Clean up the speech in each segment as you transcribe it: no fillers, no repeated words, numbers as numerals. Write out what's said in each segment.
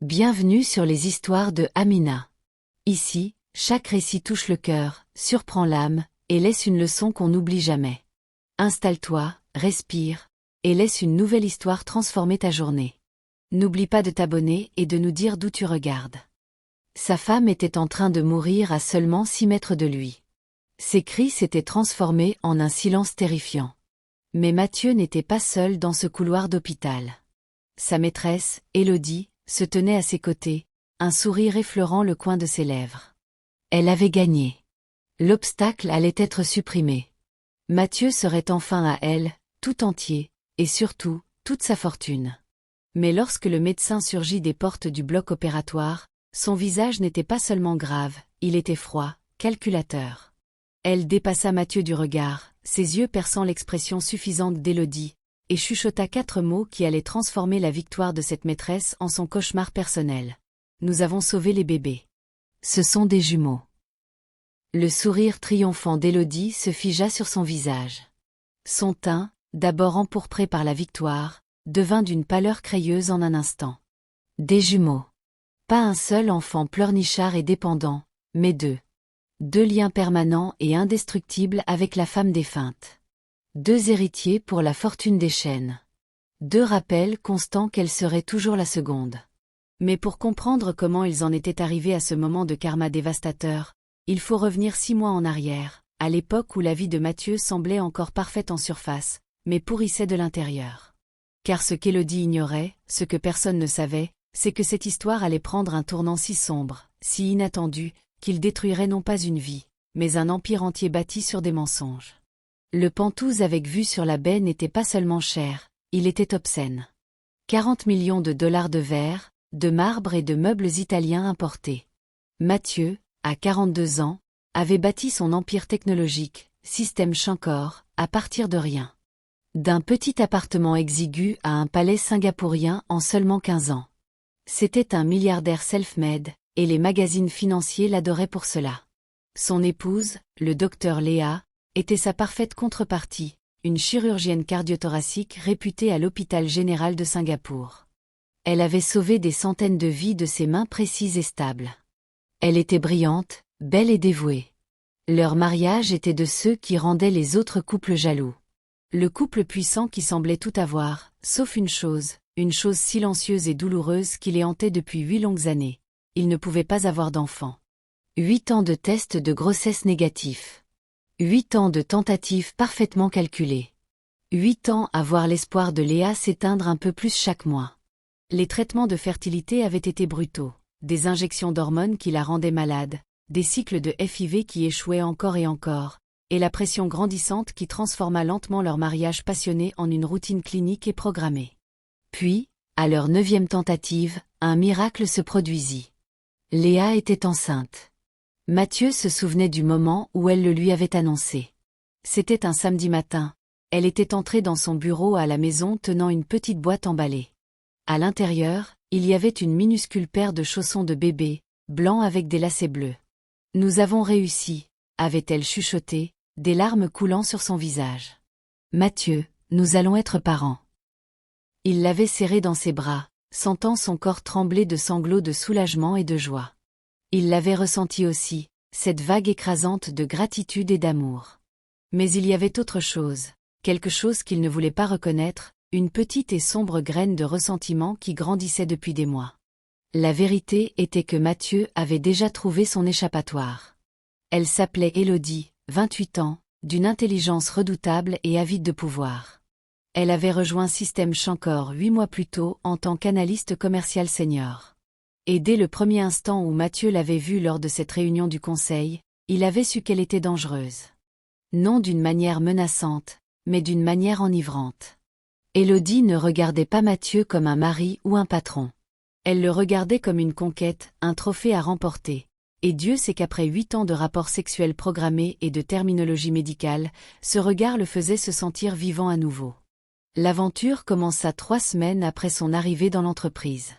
Bienvenue sur les histoires de Amina. Ici, chaque récit touche le cœur, surprend l'âme, et laisse une leçon qu'on n'oublie jamais. Installe-toi, respire, et laisse une nouvelle histoire transformer ta journée. N'oublie pas de t'abonner et de nous dire d'où tu regardes. Sa femme était en train de mourir à seulement 6 mètres de lui. Ses cris s'étaient transformés en un silence terrifiant. Mais Mathieu n'était pas seul dans ce couloir d'hôpital. Sa maîtresse, Élodie, se tenait à ses côtés, un sourire effleurant le coin de ses lèvres. Elle avait gagné. L'obstacle allait être supprimé. Mathieu serait enfin à elle, tout entier, et surtout, toute sa fortune. Mais lorsque le médecin surgit des portes du bloc opératoire, son visage n'était pas seulement grave, il était froid, calculateur. Elle dépassa Mathieu du regard, ses yeux perçant l'expression suffisante d'Élodie, et chuchota 4 mots qui allaient transformer la victoire de cette maîtresse en son cauchemar personnel. Nous avons sauvé les bébés. Ce sont des jumeaux. Le sourire triomphant d'Élodie se figea sur son visage. Son teint, d'abord empourpré par la victoire, devint d'une pâleur crayeuse en un instant. Des jumeaux. Pas un seul enfant pleurnichard et dépendant, mais 2. 2 liens permanents et indestructibles avec la femme défunte. 2 héritiers pour la fortune des Chênes. 2 rappels constants qu'elle serait toujours la seconde. Mais pour comprendre comment ils en étaient arrivés à ce moment de karma dévastateur, il faut revenir 6 mois en arrière, à l'époque où la vie de Mathieu semblait encore parfaite en surface, mais pourrissait de l'intérieur. Car ce qu'Élodie ignorait, ce que personne ne savait, c'est que cette histoire allait prendre un tournant si sombre, si inattendu, qu'il détruirait non pas une vie, mais un empire entier bâti sur des mensonges. Le Penthouse avec vue sur la baie n'était pas seulement cher, il était obscène. 40 millions de dollars de verre, de marbre et de meubles italiens importés. Mathieu, à 42 ans, avait bâti son empire technologique, système Shankor, à partir de rien. D'un petit appartement exigu à un palais singapourien en seulement 15 ans. C'était un milliardaire self-made, et les magazines financiers l'adoraient pour cela. Son épouse, le docteur Léa, était sa parfaite contrepartie, une chirurgienne cardiothoracique réputée à l'hôpital général de Singapour. Elle avait sauvé des centaines de vies de ses mains précises et stables. Elle était brillante, belle et dévouée. Leur mariage était de ceux qui rendaient les autres couples jaloux. Le couple puissant qui semblait tout avoir, sauf une chose silencieuse et douloureuse qui les hantait depuis 8 longues années. Ils ne pouvaient pas avoir d'enfants. 8 ans de tests de grossesse négatifs. 8 ans de tentatives parfaitement calculées. 8 ans à voir l'espoir de Léa s'éteindre un peu plus chaque mois. Les traitements de fertilité avaient été brutaux. Des injections d'hormones qui la rendaient malade, des cycles de FIV qui échouaient encore et encore, et la pression grandissante qui transforma lentement leur mariage passionné en une routine clinique et programmée. Puis, à leur 9e tentative, un miracle se produisit. Léa était enceinte. Mathieu se souvenait du moment où elle le lui avait annoncé. C'était un samedi matin. Elle était entrée dans son bureau à la maison tenant une petite boîte emballée. À l'intérieur, il y avait une minuscule paire de chaussons de bébé, blancs avec des lacets bleus. « Nous avons réussi », avait-elle chuchoté, des larmes coulant sur son visage. « Mathieu, nous allons être parents. » Il l'avait serrée dans ses bras, sentant son corps trembler de sanglots de soulagement et de joie. Il l'avait ressenti aussi, cette vague écrasante de gratitude et d'amour. Mais il y avait autre chose, quelque chose qu'il ne voulait pas reconnaître, une petite et sombre graine de ressentiment qui grandissait depuis des mois. La vérité était que Mathieu avait déjà trouvé son échappatoire. Elle s'appelait Élodie, 28 ans, d'une intelligence redoutable et avide de pouvoir. Elle avait rejoint Système Shankor 8 mois plus tôt en tant qu'analyste commercial senior. Et dès le premier instant où Mathieu l'avait vue lors de cette réunion du conseil, il avait su qu'elle était dangereuse. Non d'une manière menaçante, mais d'une manière enivrante. Élodie ne regardait pas Mathieu comme un mari ou un patron. Elle le regardait comme une conquête, un trophée à remporter. Et Dieu sait qu'après 8 ans de rapports sexuels programmés et de terminologie médicale, ce regard le faisait se sentir vivant à nouveau. L'aventure commença 3 semaines après son arrivée dans l'entreprise.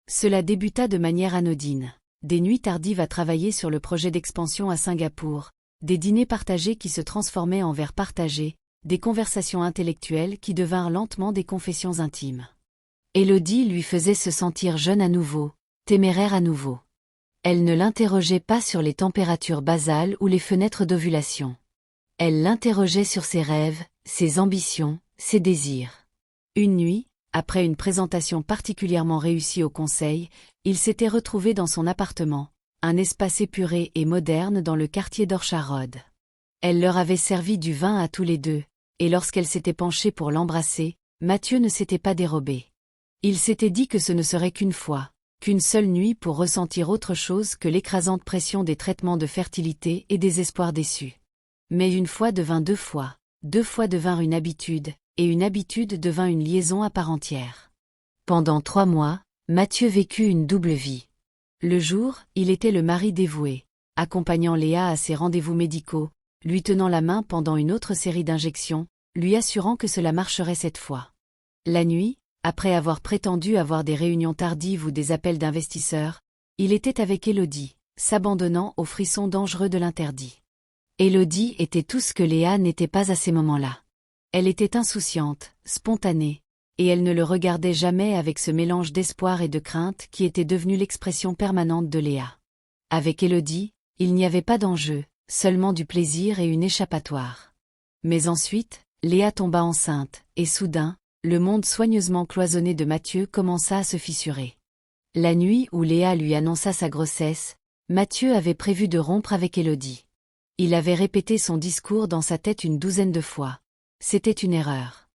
Cela débuta de manière anodine. Des nuits tardives à travailler sur le projet d'expansion à Singapour, des dîners partagés qui se transformaient en verres partagés, des conversations intellectuelles qui devinrent lentement des confessions intimes. Élodie lui faisait se sentir jeune à nouveau, téméraire à nouveau. Elle ne l'interrogeait pas sur les températures basales ou les fenêtres d'ovulation. Elle l'interrogeait sur ses rêves, ses ambitions, ses désirs. Une nuit, après une présentation particulièrement réussie au conseil, il s'était retrouvé dans son appartement, un espace épuré et moderne dans le quartier d'Orchard. Elle leur avait servi du vin à tous les deux, et lorsqu'elle s'était penchée pour l'embrasser, Mathieu ne s'était pas dérobé. Il s'était dit que ce ne serait qu'une fois, qu'une seule nuit pour ressentir autre chose que l'écrasante pression des traitements de fertilité et des espoirs déçus. Mais une fois devint 2 fois, 2 fois devinrent une habitude, et une habitude devint une liaison à part entière. Pendant 3 mois, Mathieu vécut une double vie. Le jour, il était le mari dévoué, accompagnant Léa à ses rendez-vous médicaux, lui tenant la main pendant une autre série d'injections, lui assurant que cela marcherait cette fois. La nuit, après avoir prétendu avoir des réunions tardives ou des appels d'investisseurs, il était avec Élodie, s'abandonnant aux frissons dangereux de l'interdit. Élodie était tout ce que Léa n'était pas à ces moments-là. Elle était insouciante, spontanée, et elle ne le regardait jamais avec ce mélange d'espoir et de crainte qui était devenu l'expression permanente de Léa. Avec Élodie, il n'y avait pas d'enjeu, seulement du plaisir et une échappatoire. Mais ensuite, Léa tomba enceinte, et soudain, le monde soigneusement cloisonné de Mathieu commença à se fissurer. La nuit où Léa lui annonça sa grossesse, Mathieu avait prévu de rompre avec Élodie. Il avait répété son discours dans sa tête une douzaine de fois. C'était une erreur.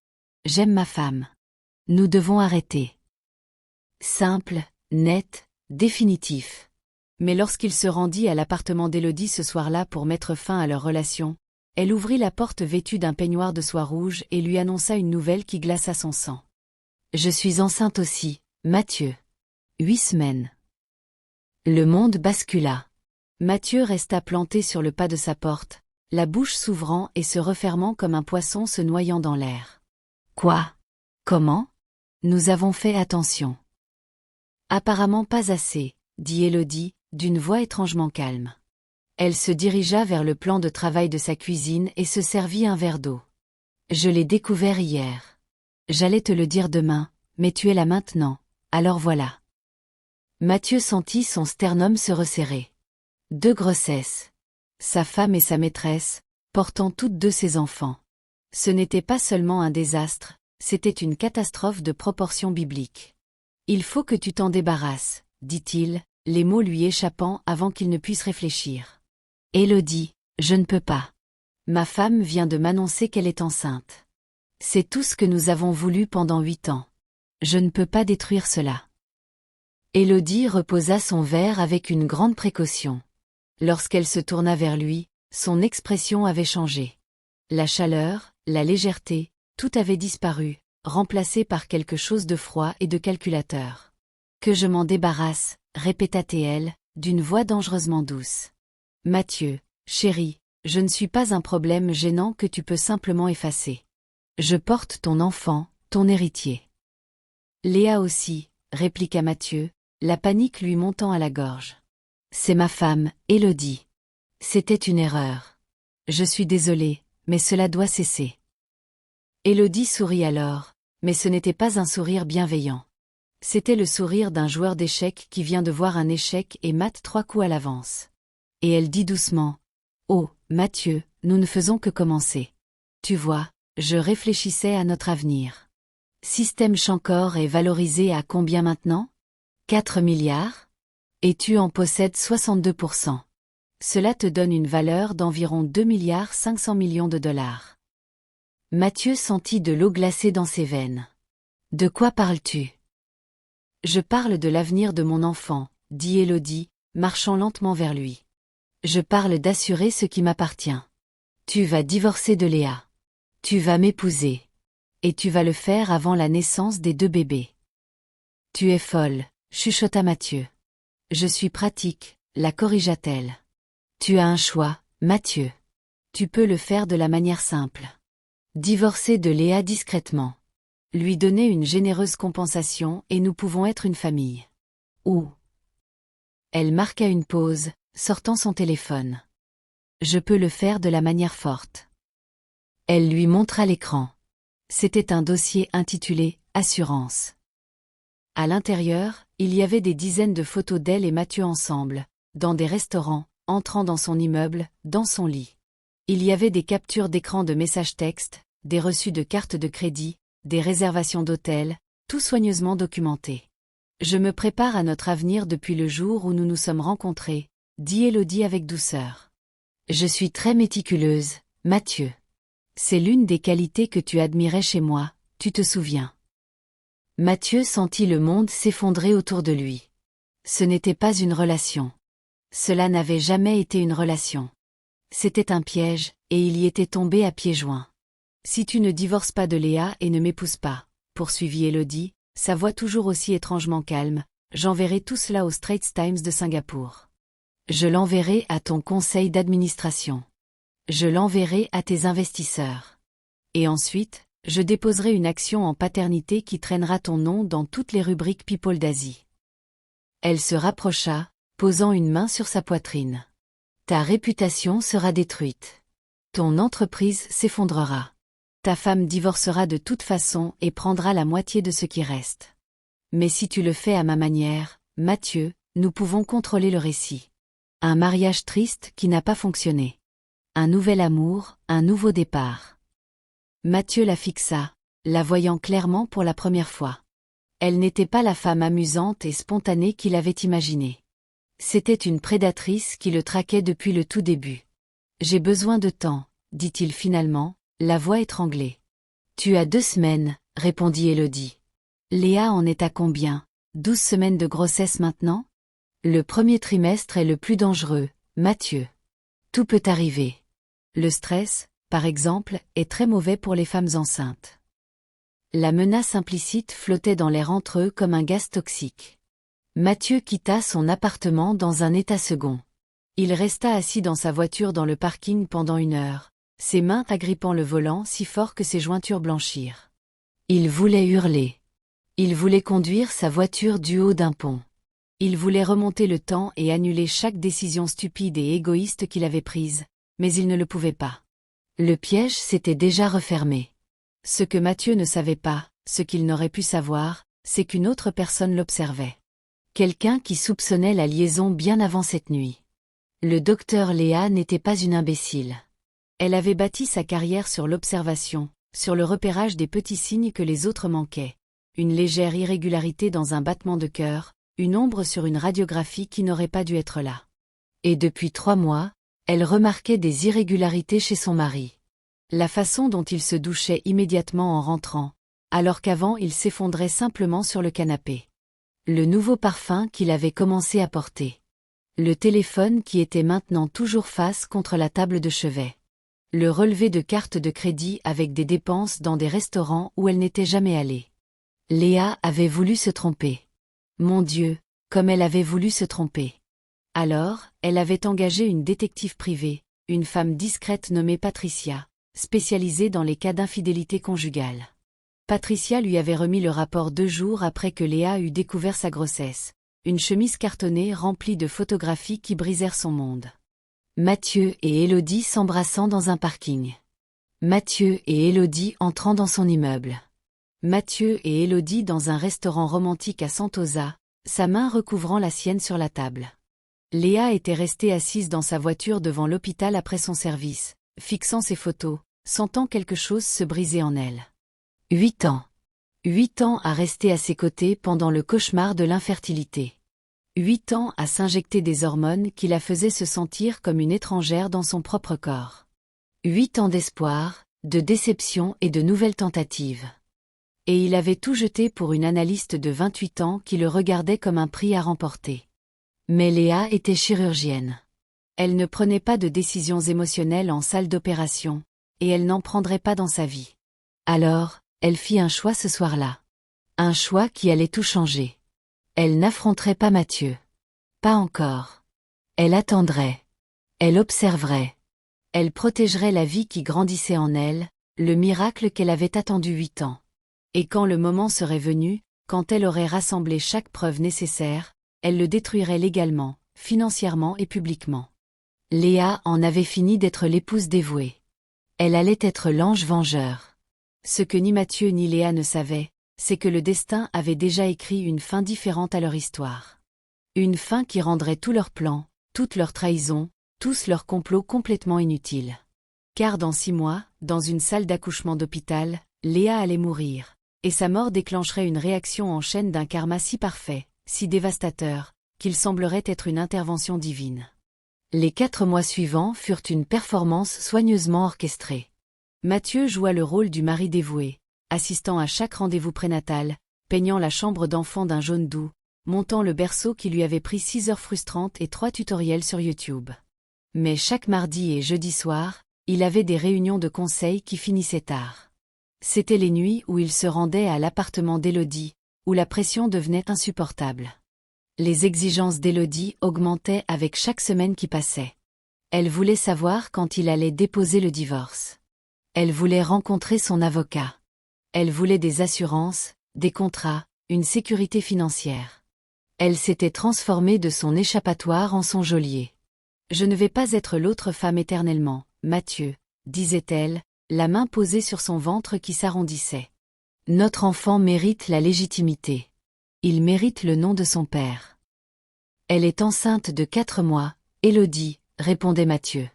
J'aime ma femme. Nous devons arrêter. Simple, net, définitif. Mais lorsqu'il se rendit à l'appartement d'Élodie ce soir-là pour mettre fin à leur relation, elle ouvrit la porte vêtue d'un peignoir de soie rouge et lui annonça une nouvelle qui glaça son sang. Je suis enceinte aussi, Mathieu. 8 semaines. Le monde bascula. Mathieu resta planté sur le pas de sa porte, la bouche s'ouvrant et se refermant comme un poisson se noyant dans l'air. Quoi? Comment? Nous avons fait attention. Apparemment pas assez, dit Élodie, d'une voix étrangement calme. Elle se dirigea vers le plan de travail de sa cuisine et se servit un verre d'eau. Je l'ai découvert hier. J'allais te le dire demain, mais tu es là maintenant, alors voilà. Mathieu sentit son sternum se resserrer. 2 grossesses. Sa femme et sa maîtresse, portant toutes 2 ses enfants. Ce n'était pas seulement un désastre, c'était une catastrophe de proportions bibliques. Il faut que tu t'en débarrasses, dit-il, les mots lui échappant avant qu'il ne puisse réfléchir. Élodie, je ne peux pas. Ma femme vient de m'annoncer qu'elle est enceinte. C'est tout ce que nous avons voulu pendant 8 ans. Je ne peux pas détruire cela. Élodie reposa son verre avec une grande précaution. Lorsqu'elle se tourna vers lui, son expression avait changé. La chaleur, la légèreté, tout avait disparu, remplacé par quelque chose de froid et de calculateur. Que je m'en débarrasse, répéta-t-elle, d'une voix dangereusement douce. Mathieu, chéri, je ne suis pas un problème gênant que tu peux simplement effacer. Je porte ton enfant, ton héritier. Léa aussi, répliqua Mathieu, la panique lui montant à la gorge. C'est ma femme, Élodie. C'était une erreur. Je suis désolée, mais cela doit cesser. Élodie sourit alors, mais ce n'était pas un sourire bienveillant. C'était le sourire d'un joueur d'échecs qui vient de voir un échec et mate 3 coups à l'avance. Et elle dit doucement, « Oh, Mathieu, nous ne faisons que commencer. Tu vois, je réfléchissais à notre avenir. Système Chancor est valorisé à combien maintenant? 4 milliards? Et tu en possèdes 62%. Cela te donne une valeur d'environ 2,5 milliards de dollars. » Mathieu sentit de l'eau glacée dans ses veines. « De quoi parles-tu? » « Je parle de l'avenir de mon enfant, » dit Élodie, marchant lentement vers lui. « Je parle d'assurer ce qui m'appartient. Tu vas divorcer de Léa. Tu vas m'épouser. Et tu vas le faire avant la naissance des 2 bébés. Tu es folle, chuchota Mathieu. Je suis pratique, la corrigea-t-elle. Tu as un choix, Mathieu. Tu peux le faire de la manière simple. Divorcer de Léa discrètement. Lui donner une généreuse compensation et nous pouvons être une famille. Ou. Elle marqua une pause, sortant son téléphone. Je peux le faire de la manière forte. Elle lui montra l'écran. C'était un dossier intitulé « Assurance ». À l'intérieur, il y avait des dizaines de photos d'elle et Mathieu ensemble, dans des restaurants, entrant dans son immeuble, dans son lit. Il y avait des captures d'écran de messages textes, des reçus de cartes de crédit, des réservations d'hôtels, tout soigneusement documenté. Je me prépare à notre avenir depuis le jour où nous nous sommes rencontrés, dit Élodie avec douceur. Je suis très méticuleuse, Mathieu. C'est l'une des qualités que tu admirais chez moi, tu te souviens. Mathieu sentit le monde s'effondrer autour de lui. Ce n'était pas une relation. Cela n'avait jamais été une relation. C'était un piège, et il y était tombé à pieds joints. Si tu ne divorces pas de Léa et ne m'épouses pas, poursuivit Élodie, sa voix toujours aussi étrangement calme, j'enverrai tout cela au Straits Times de Singapour. Je l'enverrai à ton conseil d'administration. Je l'enverrai à tes investisseurs. Et ensuite, je déposerai une action en paternité qui traînera ton nom dans toutes les rubriques People d'Asie. Elle se rapprocha, posant une main sur sa poitrine. Ta réputation sera détruite. Ton entreprise s'effondrera. Ta femme divorcera de toute façon et prendra la moitié de ce qui reste. Mais si tu le fais à ma manière, Mathieu, nous pouvons contrôler le récit. Un mariage triste qui n'a pas fonctionné. Un nouvel amour, un nouveau départ. Mathieu la fixa, la voyant clairement pour la première fois. Elle n'était pas la femme amusante et spontanée qu'il avait imaginée. C'était une prédatrice qui le traquait depuis le tout début. J'ai besoin de temps, dit-il finalement, la voix étranglée. Tu as 2 semaines, répondit Élodie. Léa en est à combien? 12 semaines de grossesse maintenant? Le premier trimestre est le plus dangereux, Mathieu. Tout peut arriver. Le stress, par exemple, est très mauvais pour les femmes enceintes. La menace implicite flottait dans l'air entre eux comme un gaz toxique. Mathieu quitta son appartement dans un état second. Il resta assis dans sa voiture dans le parking pendant 1 heure, ses mains agrippant le volant si fort que ses jointures blanchirent. Il voulait hurler. Il voulait conduire sa voiture du haut d'un pont. Il voulait remonter le temps et annuler chaque décision stupide et égoïste qu'il avait prise, mais il ne le pouvait pas. Le piège s'était déjà refermé. Ce que Mathieu ne savait pas, ce qu'il n'aurait pu savoir, c'est qu'une autre personne l'observait. Quelqu'un qui soupçonnait la liaison bien avant cette nuit. Le docteur Léa n'était pas une imbécile. Elle avait bâti sa carrière sur l'observation, sur le repérage des petits signes que les autres manquaient. Une légère irrégularité dans un battement de cœur, une ombre sur une radiographie qui n'aurait pas dû être là. Et depuis 3 mois, elle remarquait des irrégularités chez son mari. La façon dont il se douchait immédiatement en rentrant, alors qu'avant il s'effondrait simplement sur le canapé. Le nouveau parfum qu'il avait commencé à porter. Le téléphone qui était maintenant toujours face contre la table de chevet. Le relevé de carte de crédit avec des dépenses dans des restaurants où elle n'était jamais allée. Léa avait voulu se tromper. Mon Dieu, comme elle avait voulu se tromper. Alors, elle avait engagé une détective privée, une femme discrète nommée Patricia, spécialisée dans les cas d'infidélité conjugale. Patricia lui avait remis le rapport 2 jours après que Léa eut découvert sa grossesse, une chemise cartonnée remplie de photographies qui brisèrent son monde. Mathieu et Élodie s'embrassant dans un parking. Mathieu et Élodie entrant dans son immeuble. Mathieu et Élodie dans un restaurant romantique à Sentosa, sa main recouvrant la sienne sur la table. Léa était restée assise dans sa voiture devant l'hôpital après son service, fixant ses photos, sentant quelque chose se briser en elle. 8 ans. 8 ans à rester à ses côtés pendant le cauchemar de l'infertilité. 8 ans à s'injecter des hormones qui la faisaient se sentir comme une étrangère dans son propre corps. 8 ans d'espoir, de déception et de nouvelles tentatives. Et il avait tout jeté pour une analyste de 28 ans qui le regardait comme un prix à remporter. Mais Léa était chirurgienne. Elle ne prenait pas de décisions émotionnelles en salle d'opération, et elle n'en prendrait pas dans sa vie. Alors, elle fit un choix ce soir-là. Un choix qui allait tout changer. Elle n'affronterait pas Mathieu. Pas encore. Elle attendrait. Elle observerait. Elle protégerait la vie qui grandissait en elle, le miracle qu'elle avait attendu 8 ans. Et quand le moment serait venu, quand elle aurait rassemblé chaque preuve nécessaire, elle le détruirait légalement, financièrement et publiquement. Léa en avait fini d'être l'épouse dévouée. Elle allait être l'ange vengeur. Ce que ni Mathieu ni Léa ne savaient, c'est que le destin avait déjà écrit une fin différente à leur histoire. Une fin qui rendrait tous leurs plans, toutes leurs trahisons, tous leurs complots complètement inutiles. Car dans 6 mois, dans une salle d'accouchement d'hôpital, Léa allait mourir, et sa mort déclencherait une réaction en chaîne d'un karma si parfait, si dévastateur, qu'il semblerait être une intervention divine. Les 4 mois suivants furent une performance soigneusement orchestrée. Mathieu joua le rôle du mari dévoué, assistant à chaque rendez-vous prénatal, peignant la chambre d'enfant d'un jaune doux, montant le berceau qui lui avait pris 6 heures frustrantes et 3 tutoriels sur YouTube. Mais chaque mardi et jeudi soir, il avait des réunions de conseil qui finissaient tard. C'étaient les nuits où il se rendait à l'appartement d'Élodie, où la pression devenait insupportable. Les exigences d'Élodie augmentaient avec chaque semaine qui passait. Elle voulait savoir quand il allait déposer le divorce. Elle voulait rencontrer son avocat. Elle voulait des assurances, des contrats, une sécurité financière. Elle s'était transformée de son échappatoire en son geôlier. « Je ne vais pas être l'autre femme éternellement, Mathieu, » disait-elle, la main posée sur son ventre qui s'arrondissait. « Notre enfant mérite la légitimité. Il mérite le nom de son père. »« Elle est enceinte de 4 mois, Élodie, » répondait Mathieu.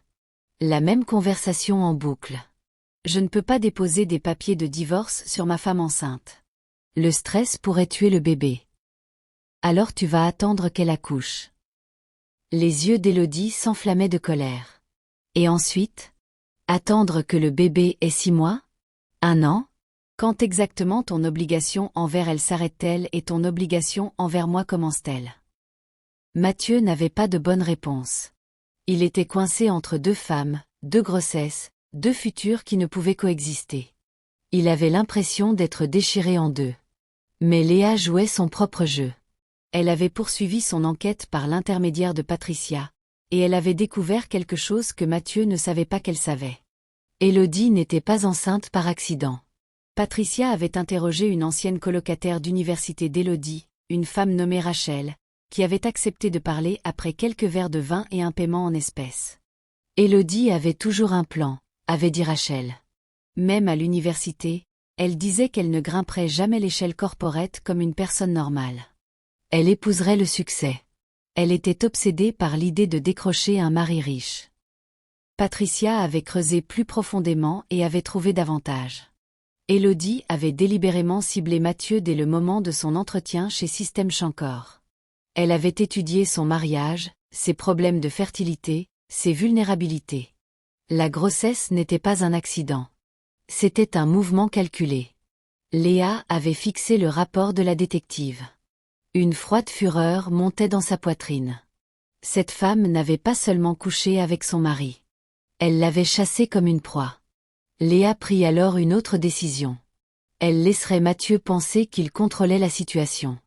La même conversation en boucle. « Je ne peux pas déposer des papiers de divorce sur ma femme enceinte. Le stress pourrait tuer le bébé. »« Alors tu vas attendre qu'elle accouche. » Les yeux d'Élodie s'enflammaient de colère. « Et ensuite ? Attendre que le bébé ait 6 mois ? 1 an ? Quand exactement ton obligation envers elle s'arrête-t-elle et ton obligation envers moi commence-t-elle » Mathieu n'avait pas de bonne réponse. Il était coincé entre 2 femmes, 2 grossesses, 2 futurs qui ne pouvaient coexister. Il avait l'impression d'être déchiré en 2. Mais Léa jouait son propre jeu. Elle avait poursuivi son enquête par l'intermédiaire de Patricia, et elle avait découvert quelque chose que Mathieu ne savait pas qu'elle savait. Élodie n'était pas enceinte par accident. Patricia avait interrogé une ancienne colocataire d'université d'Élodie, une femme nommée Rachel, qui avait accepté de parler après quelques verres de vin et un paiement en espèces. Élodie avait toujours un plan, avait dit Rachel. Même à l'université, elle disait qu'elle ne grimperait jamais l'échelle corporate comme une personne normale. Elle épouserait le succès. Elle était obsédée par l'idée de décrocher un mari riche. Patricia avait creusé plus profondément et avait trouvé davantage. Élodie avait délibérément ciblé Mathieu dès le moment de son entretien chez Système Shankor. Elle avait étudié son mariage, ses problèmes de fertilité, ses vulnérabilités. La grossesse n'était pas un accident. C'était un mouvement calculé. Léa avait fixé le rapport de la détective. Une froide fureur montait dans sa poitrine. Cette femme n'avait pas seulement couché avec son mari. Elle l'avait chassé comme une proie. Léa prit alors une autre décision. Elle laisserait Mathieu penser qu'il contrôlait la situation.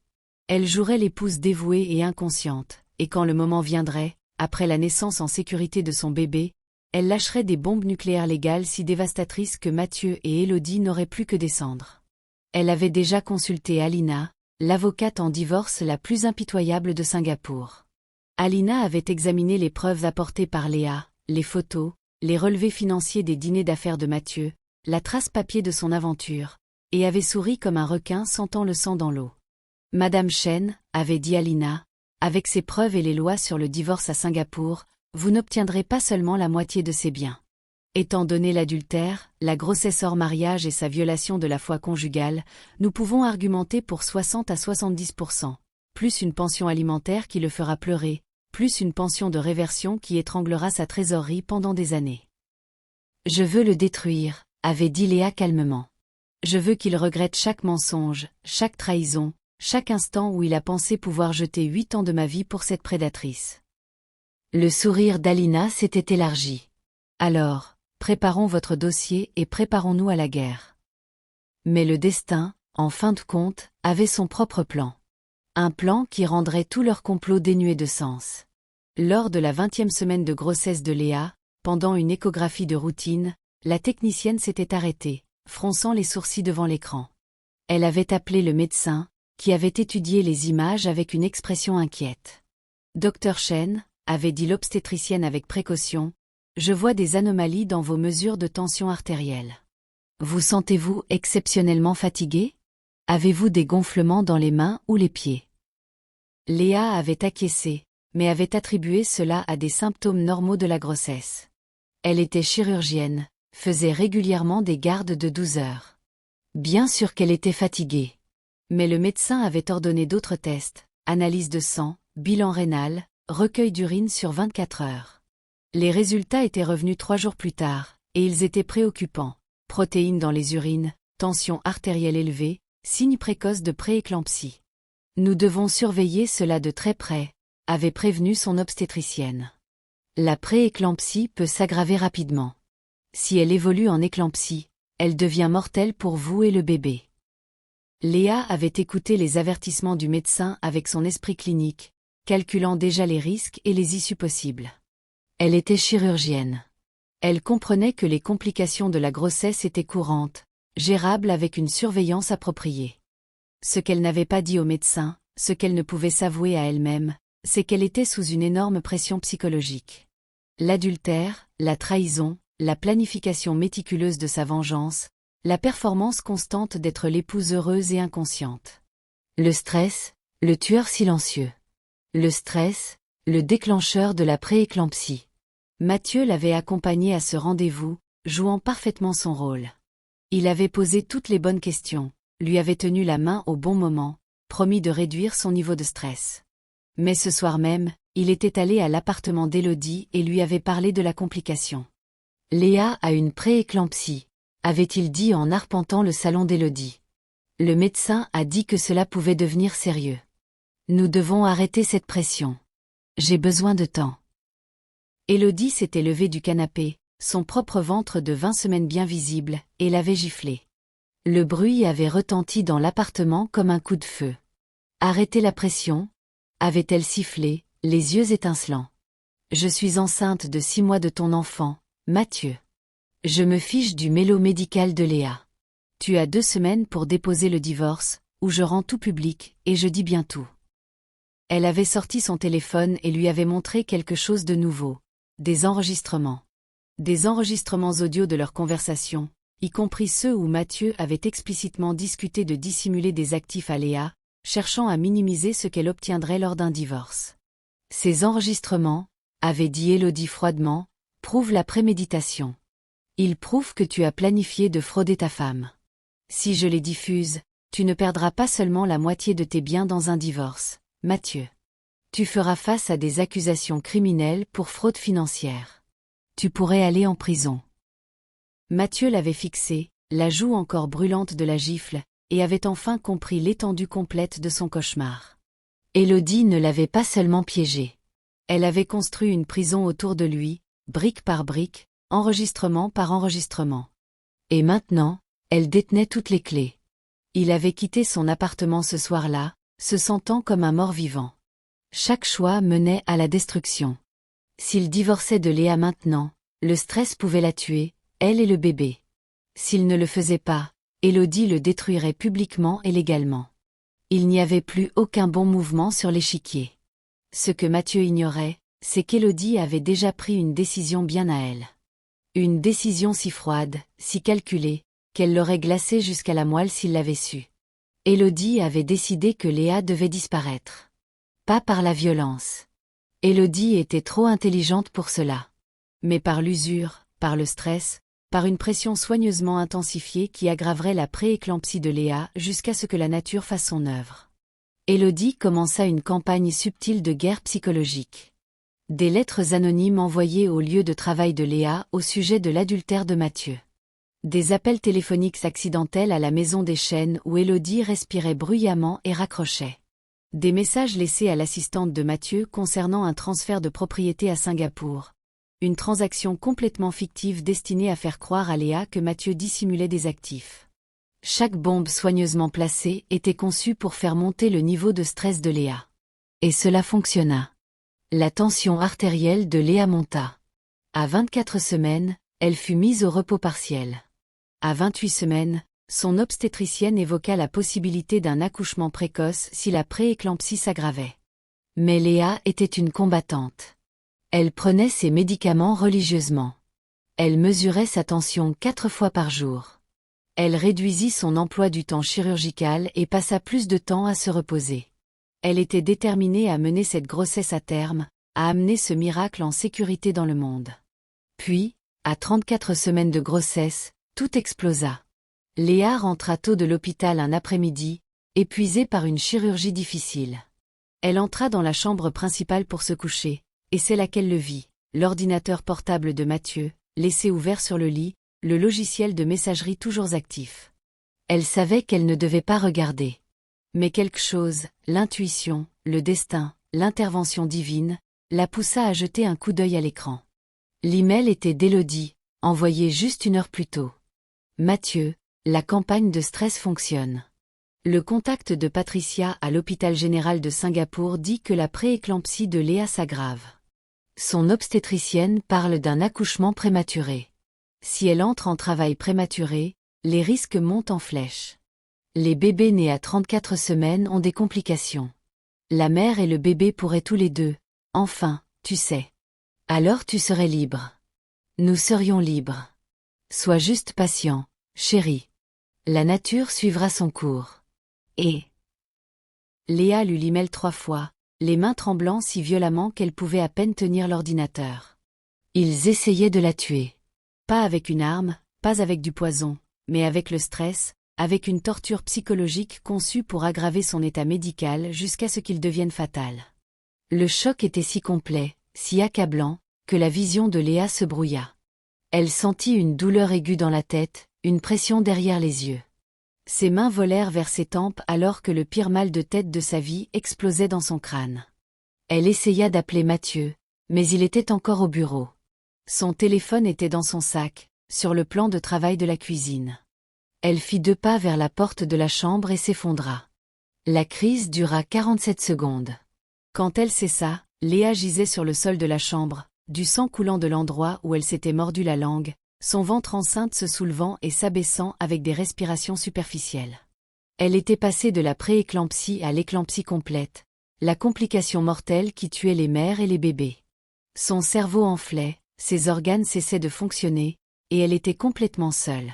Elle jouerait l'épouse dévouée et inconsciente, et quand le moment viendrait, après la naissance en sécurité de son bébé, elle lâcherait des bombes nucléaires légales si dévastatrices que Mathieu et Élodie n'auraient plus que descendre. Elle avait déjà consulté Alina, l'avocate en divorce la plus impitoyable de Singapour. Alina avait examiné les preuves apportées par Léa, les photos, les relevés financiers des dîners d'affaires de Mathieu, la trace papier de son aventure, et avait souri comme un requin sentant le sang dans l'eau. Madame Chen, avait dit Alina, avec ses preuves et les lois sur le divorce à Singapour, vous n'obtiendrez pas seulement la moitié de ses biens. Étant donné l'adultère, la grossesse hors mariage et sa violation de la foi conjugale, nous pouvons argumenter pour 60 à 70%, plus une pension alimentaire qui le fera pleurer, plus une pension de réversion qui étranglera sa trésorerie pendant des années. Je veux le détruire, avait dit Léa calmement. Je veux qu'il regrette chaque mensonge, chaque trahison, chaque instant où il a pensé pouvoir jeter 8 ans de ma vie pour cette prédatrice. Le sourire d'Alina s'était élargi. Alors, préparons votre dossier et préparons-nous à la guerre. Mais le destin, en fin de compte, avait son propre plan. Un plan qui rendrait tout leur complot dénué de sens. Lors de la 20e semaine de grossesse de Léa, pendant une échographie de routine, la technicienne s'était arrêtée, fronçant les sourcils devant l'écran. Elle avait appelé le médecin, qui avait étudié les images avec une expression inquiète. « Docteur Chen », avait dit l'obstétricienne avec précaution, « je vois des anomalies dans vos mesures de tension artérielle. Vous sentez-vous exceptionnellement fatigué ? Avez-vous des gonflements dans les mains ou les pieds? Léa avait acquiescé, mais avait attribué cela à des symptômes normaux de la grossesse. Elle était chirurgienne, faisait régulièrement des gardes de 12 heures. Bien sûr qu'elle était fatiguée. Mais le médecin avait ordonné d'autres tests, analyse de sang, bilan rénal, recueil d'urine sur 24 heures. Les résultats étaient revenus 3 jours plus tard, et ils étaient préoccupants. Protéines dans les urines, tension artérielle élevée, signe précoce de prééclampsie. Nous devons surveiller cela de très près, avait prévenu son obstétricienne. La prééclampsie peut s'aggraver rapidement. Si elle évolue en éclampsie, elle devient mortelle pour vous et le bébé. Léa avait écouté les avertissements du médecin avec son esprit clinique, calculant déjà les risques et les issues possibles. Elle était chirurgienne. Elle comprenait que les complications de la grossesse étaient courantes, gérables avec une surveillance appropriée. Ce qu'elle n'avait pas dit au médecin, ce qu'elle ne pouvait s'avouer à elle-même, c'est qu'elle était sous une énorme pression psychologique. L'adultère, la trahison, la planification méticuleuse de sa vengeance, la performance constante d'être l'épouse heureuse et inconsciente. Le stress, le tueur silencieux. Le stress, le déclencheur de la prééclampsie. Mathieu l'avait accompagnée à ce rendez-vous, jouant parfaitement son rôle. Il avait posé toutes les bonnes questions, lui avait tenu la main au bon moment, promis de réduire son niveau de stress. Mais ce soir même, il était allé à l'appartement d'Élodie et lui avait parlé de la complication. Léa a une prééclampsie, avait-il dit en arpentant le salon d'Élodie. Le médecin a dit que cela pouvait devenir sérieux. Nous devons arrêter cette pression. J'ai besoin de temps. Élodie s'était levée du canapé, son propre ventre de 20 semaines bien visible, et l'avait giflé. Le bruit avait retenti dans l'appartement comme un coup de feu. Arrêtez la pression, avait-elle sifflé, les yeux étincelants. Je suis enceinte de 6 mois de ton enfant, Mathieu. Je me fiche du mélo médical de Léa. Tu as 2 semaines pour déposer le divorce, ou je rends tout public, et je dis bien tout. Elle avait sorti son téléphone et lui avait montré quelque chose de nouveau. Des enregistrements. Des enregistrements audio de leur conversation, y compris ceux où Mathieu avait explicitement discuté de dissimuler des actifs à Léa, cherchant à minimiser ce qu'elle obtiendrait lors d'un divorce. Ces enregistrements, avait dit Élodie froidement, prouvent la préméditation. Ils prouvent que tu as planifié de frauder ta femme. Si je les diffuse, tu ne perdras pas seulement la moitié de tes biens dans un divorce, Mathieu. Tu feras face à des accusations criminelles pour fraude financière. Tu pourrais aller en prison. Mathieu l'avait fixé, la joue encore brûlante de la gifle, et avait enfin compris l'étendue complète de son cauchemar. Élodie ne l'avait pas seulement piégé. Elle avait construit une prison autour de lui, brique par brique, enregistrement par enregistrement. Et maintenant, elle détenait toutes les clés. Il avait quitté son appartement ce soir-là, se sentant comme un mort-vivant. Chaque choix menait à la destruction. S'il divorçait de Léa maintenant, le stress pouvait la tuer, elle et le bébé. S'il ne le faisait pas, Élodie le détruirait publiquement et légalement. Il n'y avait plus aucun bon mouvement sur l'échiquier. Ce que Mathieu ignorait, c'est qu'Élodie avait déjà pris une décision bien à elle. Une décision si froide, si calculée, qu'elle l'aurait glacée jusqu'à la moelle s'il l'avait su. Élodie avait décidé que Léa devait disparaître. Pas par la violence. Élodie était trop intelligente pour cela. Mais par l'usure, par le stress, par une pression soigneusement intensifiée qui aggraverait la prééclampsie de Léa jusqu'à ce que la nature fasse son œuvre. Élodie commença une campagne subtile de guerre psychologique. Des lettres anonymes envoyées au lieu de travail de Léa au sujet de l'adultère de Mathieu. Des appels téléphoniques accidentels à la maison des Chênes où Élodie respirait bruyamment et raccrochait. Des messages laissés à l'assistante de Mathieu concernant un transfert de propriété à Singapour. Une transaction complètement fictive destinée à faire croire à Léa que Mathieu dissimulait des actifs. Chaque bombe soigneusement placée était conçue pour faire monter le niveau de stress de Léa. Et cela fonctionna. La tension artérielle de Léa monta. À 24 semaines, elle fut mise au repos partiel. À 28 semaines, son obstétricienne évoqua la possibilité d'un accouchement précoce si la prééclampsie s'aggravait. Mais Léa était une combattante. Elle prenait ses médicaments religieusement. Elle mesurait sa tension 4 fois par jour. Elle réduisit son emploi du temps chirurgical et passa plus de temps à se reposer. Elle était déterminée à mener cette grossesse à terme, à amener ce miracle en sécurité dans le monde. Puis, à 34 semaines de grossesse, tout explosa. Léa rentra tôt de l'hôpital un après-midi, épuisée par une chirurgie difficile. Elle entra dans la chambre principale pour se coucher, et c'est là qu'elle le vit, l'ordinateur portable de Mathieu, laissé ouvert sur le lit, le logiciel de messagerie toujours actif. Elle savait qu'elle ne devait pas regarder. Mais quelque chose, l'intuition, le destin, l'intervention divine, la poussa à jeter un coup d'œil à l'écran. L'email était d'Élodie, envoyé juste 1 heure plus tôt. Mathieu, la campagne de stress fonctionne. Le contact de Patricia à l'hôpital général de Singapour dit que la prééclampsie de Léa s'aggrave. Son obstétricienne parle d'un accouchement prématuré. Si elle entre en travail prématuré, les risques montent en flèche. Les bébés nés à 34 semaines ont des complications. La mère et le bébé pourraient tous les deux. Enfin, tu sais. Alors tu serais libre. Nous serions libres. Sois juste patient, chérie. La nature suivra son cours. Et Léa lut l'email 3 fois, les mains tremblant si violemment qu'elle pouvait à peine tenir l'ordinateur. Ils essayaient de la tuer. Pas avec une arme, pas avec du poison, mais avec le stress, avec une torture psychologique conçue pour aggraver son état médical jusqu'à ce qu'il devienne fatal. Le choc était si complet, si accablant, que la vision de Léa se brouilla. Elle sentit une douleur aiguë dans la tête, une pression derrière les yeux. Ses mains volèrent vers ses tempes alors que le pire mal de tête de sa vie explosait dans son crâne. Elle essaya d'appeler Mathieu, mais il était encore au bureau. Son téléphone était dans son sac, sur le plan de travail de la cuisine. Elle fit 2 pas vers la porte de la chambre et s'effondra. La crise dura 47 secondes. Quand elle cessa, Léa gisait sur le sol de la chambre, du sang coulant de l'endroit où elle s'était mordu la langue, son ventre enceinte se soulevant et s'abaissant avec des respirations superficielles. Elle était passée de la prééclampsie à l'éclampsie complète, la complication mortelle qui tuait les mères et les bébés. Son cerveau enflait, ses organes cessaient de fonctionner, et elle était complètement seule.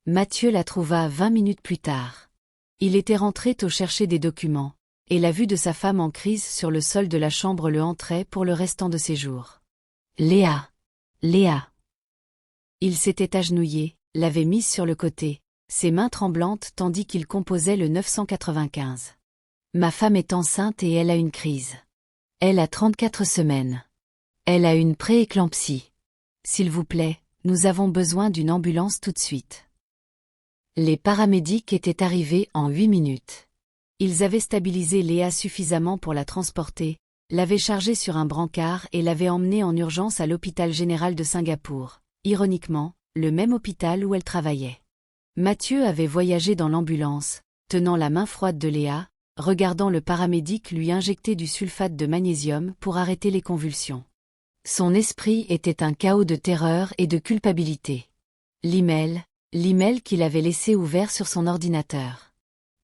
Mathieu la trouva 20 minutes plus tard. Il était rentré tôt chercher des documents, et la vue de sa femme en crise sur le sol de la chambre le hantrait pour le restant de ses jours. Léa. Léa. Il s'était agenouillé, l'avait mise sur le côté, ses mains tremblantes tandis qu'il composait le 995. Ma femme est enceinte et elle a une crise. Elle a 34 semaines. Elle a une prééclampsie. S'il vous plaît, nous avons besoin d'une ambulance tout de suite. Les paramédics étaient arrivés en 8 minutes. Ils avaient stabilisé Léa suffisamment pour la transporter, l'avaient chargée sur un brancard et l'avaient emmenée en urgence à l'hôpital général de Singapour, ironiquement, le même hôpital où elle travaillait. Mathieu avait voyagé dans l'ambulance, tenant la main froide de Léa, regardant le paramédic lui injecter du sulfate de magnésium pour arrêter les convulsions. Son esprit était un chaos de terreur et de culpabilité. L'email qu'il avait laissé ouvert sur son ordinateur.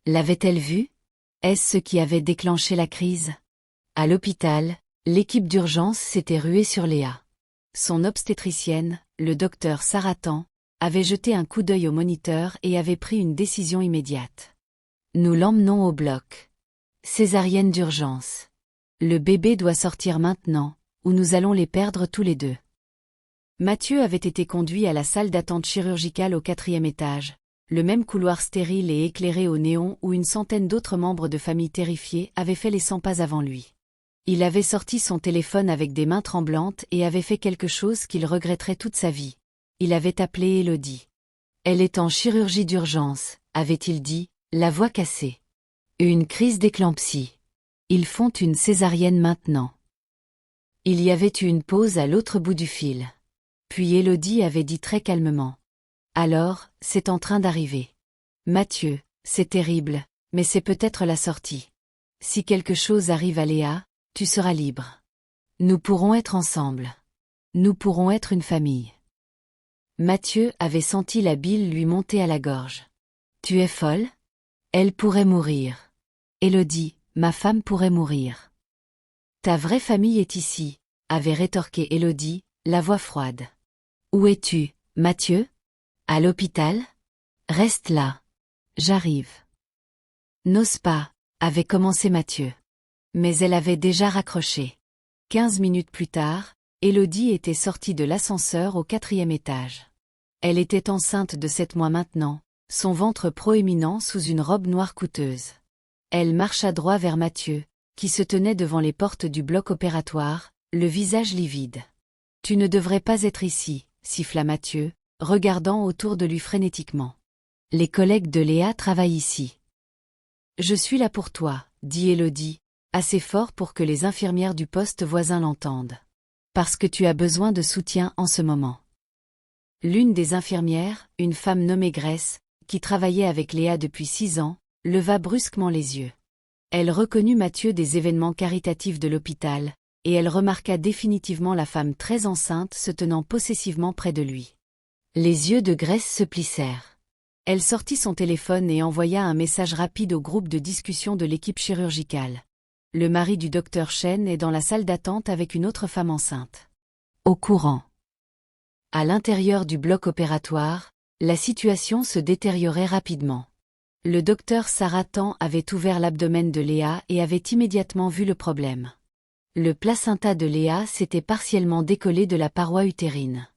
L'avait-elle vu? Est-ce ce qui avait déclenché la crise? À l'hôpital, l'équipe d'urgence s'était ruée sur Léa. Son obstétricienne, le docteur Saratan, avait jeté un coup d'œil au moniteur et avait pris une décision immédiate. Nous l'emmenons au bloc. Césarienne d'urgence. Le bébé doit sortir maintenant, ou nous allons les perdre tous les deux. Mathieu avait été conduit à la salle d'attente chirurgicale au 4e étage, le même couloir stérile et éclairé au néon où une centaine d'autres membres de famille terrifiés avaient fait les 100 pas avant lui. Il avait sorti son téléphone avec des mains tremblantes et avait fait quelque chose qu'il regretterait toute sa vie. Il avait appelé Élodie. Elle est en chirurgie d'urgence, avait-il dit, la voix cassée. Une crise d'éclampsie. Ils font une césarienne maintenant. Il y avait eu une pause à l'autre bout du fil. Puis Élodie avait dit très calmement. Alors, c'est en train d'arriver. Mathieu, c'est terrible, mais c'est peut-être la sortie. Si quelque chose arrive à Léa, tu seras libre. Nous pourrons être ensemble. Nous pourrons être une famille. Mathieu avait senti la bile lui monter à la gorge. Tu es folle? Elle pourrait mourir. Élodie, ma femme pourrait mourir. Ta vraie famille est ici, avait rétorqué Élodie, la voix froide. Où es-tu, Mathieu? À l'hôpital? Reste là. J'arrive. N'ose pas, avait commencé Mathieu. Mais elle avait déjà raccroché. 15 minutes plus tard, Élodie était sortie de l'ascenseur au 4e étage. Elle était enceinte de 7 mois maintenant, son ventre proéminent sous une robe noire coûteuse. Elle marcha droit vers Mathieu, qui se tenait devant les portes du bloc opératoire, le visage livide. « Tu ne devrais pas être ici », siffla Mathieu, regardant autour de lui frénétiquement. « Les collègues de Léa travaillent ici. »« Je suis là pour toi », dit Élodie, assez fort pour que les infirmières du poste voisin l'entendent. « Parce que tu as besoin de soutien en ce moment. » L'une des infirmières, une femme nommée Grace, qui travaillait avec Léa depuis 6 ans, leva brusquement les yeux. Elle reconnut Mathieu des événements caritatifs de l'hôpital, et elle remarqua définitivement la femme très enceinte se tenant possessivement près de lui. Les yeux de Grace se plissèrent. Elle sortit son téléphone et envoya un message rapide au groupe de discussion de l'équipe chirurgicale. Le mari du docteur Chen est dans la salle d'attente avec une autre femme enceinte. Au courant. À l'intérieur du bloc opératoire, la situation se détériorait rapidement. Le docteur Saratan avait ouvert l'abdomen de Léa et avait immédiatement vu le problème. Le placenta de Léa s'était partiellement décollé de la paroi utérine.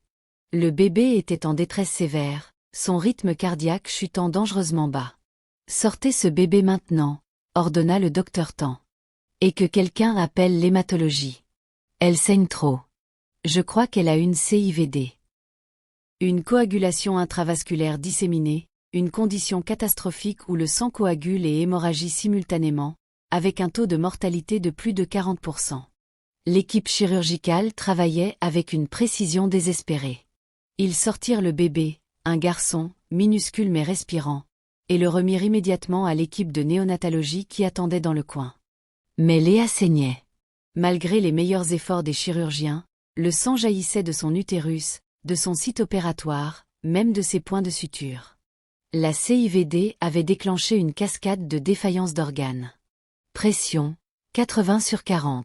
Le bébé était en détresse sévère, son rythme cardiaque chutant dangereusement bas. « Sortez ce bébé maintenant », ordonna le docteur Tan. « Et que quelqu'un appelle l'hématologie. Elle saigne trop. Je crois qu'elle a une CIVD. » Une coagulation intravasculaire disséminée, une condition catastrophique où le sang coagule et hémorragie simultanément, avec un taux de mortalité de plus de 40%. L'équipe chirurgicale travaillait avec une précision désespérée. Ils sortirent le bébé, un garçon, minuscule mais respirant, et le remirent immédiatement à l'équipe de néonatologie qui attendait dans le coin. Mais Léa saignait. Malgré les meilleurs efforts des chirurgiens, le sang jaillissait de son utérus, de son site opératoire, même de ses points de suture. La CIVD avait déclenché une cascade de défaillance d'organes. Pression, 80/40.